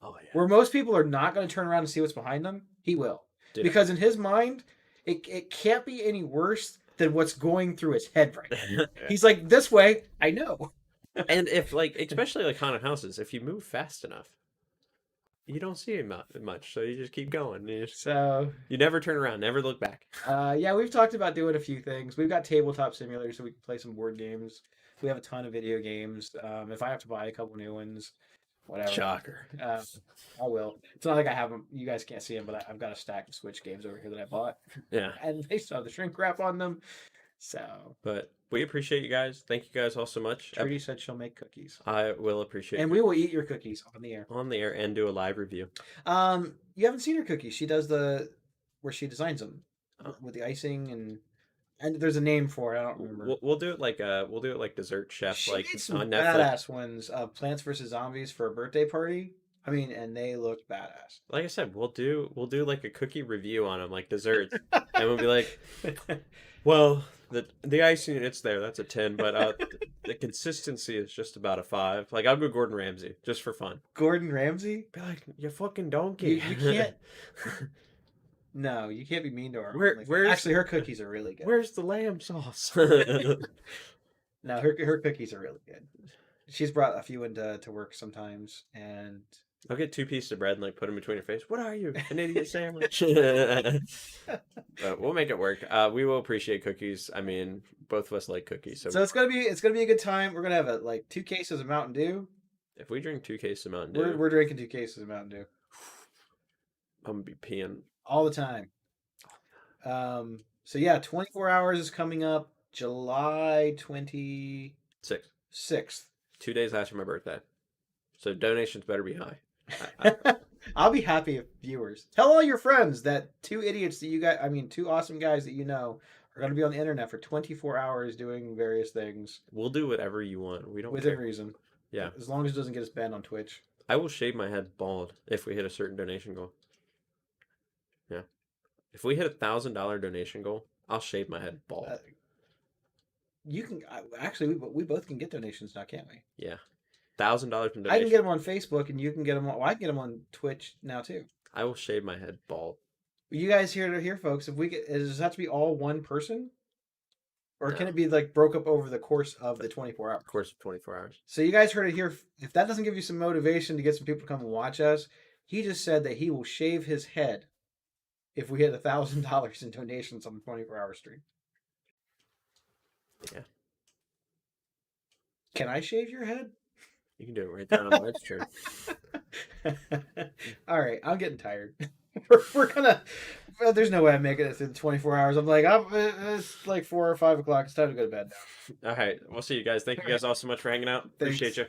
Oh yeah, Where most people are not going to turn around and see what's behind them, he will, dude. because in his mind, it can't be any worse than what's going through his head right now. He's like, this way, I know. And if like, especially like haunted houses, if you move fast enough, you don't see it much, so you just keep going. So You never turn around, never look back. yeah, we've talked about doing a few things. We've got tabletop simulators, so we can play some board games. We have a ton of video games. If I have to buy a couple new ones, whatever. Shocker. I will. It's not like I have them. You guys can't see them, but I've got a stack of Switch games over here that I bought, Yeah, and they still have the shrink wrap on them. So but we appreciate you guys. Thank you guys all so much. Trudy said she'll make cookies, I will appreciate and we will eat your cookies on the air. on the air and do a live review. You haven't seen her cookies. She does where she designs them Oh. with the icing and there's a name for it. I don't remember. We'll do it like dessert chef She like made some on Netflix. badass ones of Plants vs Zombies for a birthday party. I mean, and they looked badass. Like I said, we'll do like a cookie review on them, like desserts, and we'll be like, well, the icing it's there, that's a 10, but the consistency is just about a 5. Like I'll go Gordon Ramsay just for fun. Gordon Ramsay? Be like, you fucking donkey. You can't. No, you can't be mean to her. Where's Actually, her cookies are really good. Where's the lamb sauce? No, her cookies are really good. She's brought a few into work sometimes, and I'll get 2 pieces of bread and like put them between your face. What are you, an idiot sandwich? But we'll make it work. We will appreciate cookies. I mean, both of us like cookies, so it's gonna be a good time. We're gonna have like 2 cases of Mountain Dew. if we drink 2 cases of Mountain Dew, We're drinking 2 cases of Mountain Dew I'm gonna be peeing. all the time. So yeah, 24 hours is coming up, July 26th. 6. 2 days after my birthday, so donations better be high. I, I'll be happy if viewers tell all your friends that 2 idiots that you guys, I mean, 2 awesome guys that are going to be on the internet for 24 hours doing various things we'll do whatever you want. We don't within care. reason. Yeah, As long as it doesn't get us banned on Twitch. I will shave my head bald if we hit a certain donation goal. Yeah, if we hit $1,000 donation goal, I'll shave my head bald. You can actually we both can get donations now, can't we? Yeah, $1,000 in donation. I can get them on Facebook, and you can get them. Well, I can get them on Twitch now too. I will shave my head bald. You guys here, folks. If we get, does it have to be all one person, or can No. it be like broke up over the course of the 24 hours? Of course, 24 hours. So you guys heard it here. If that doesn't give you some motivation to get some people to come and watch us, he just said that he will shave his head if we hit $1,000 in donations on the 24-hour stream. Yeah. Can I shave your head? You can do it right down on the ledge chair. All right, I'm getting tired. We're gonna. Well, there's no way I'm making it through the 24 hours. I'm like, it's like 4 or 5 o'clock. It's time to go to bed now. All right, we'll see you guys. Thank you guys all so much for hanging out. Thanks. Appreciate you.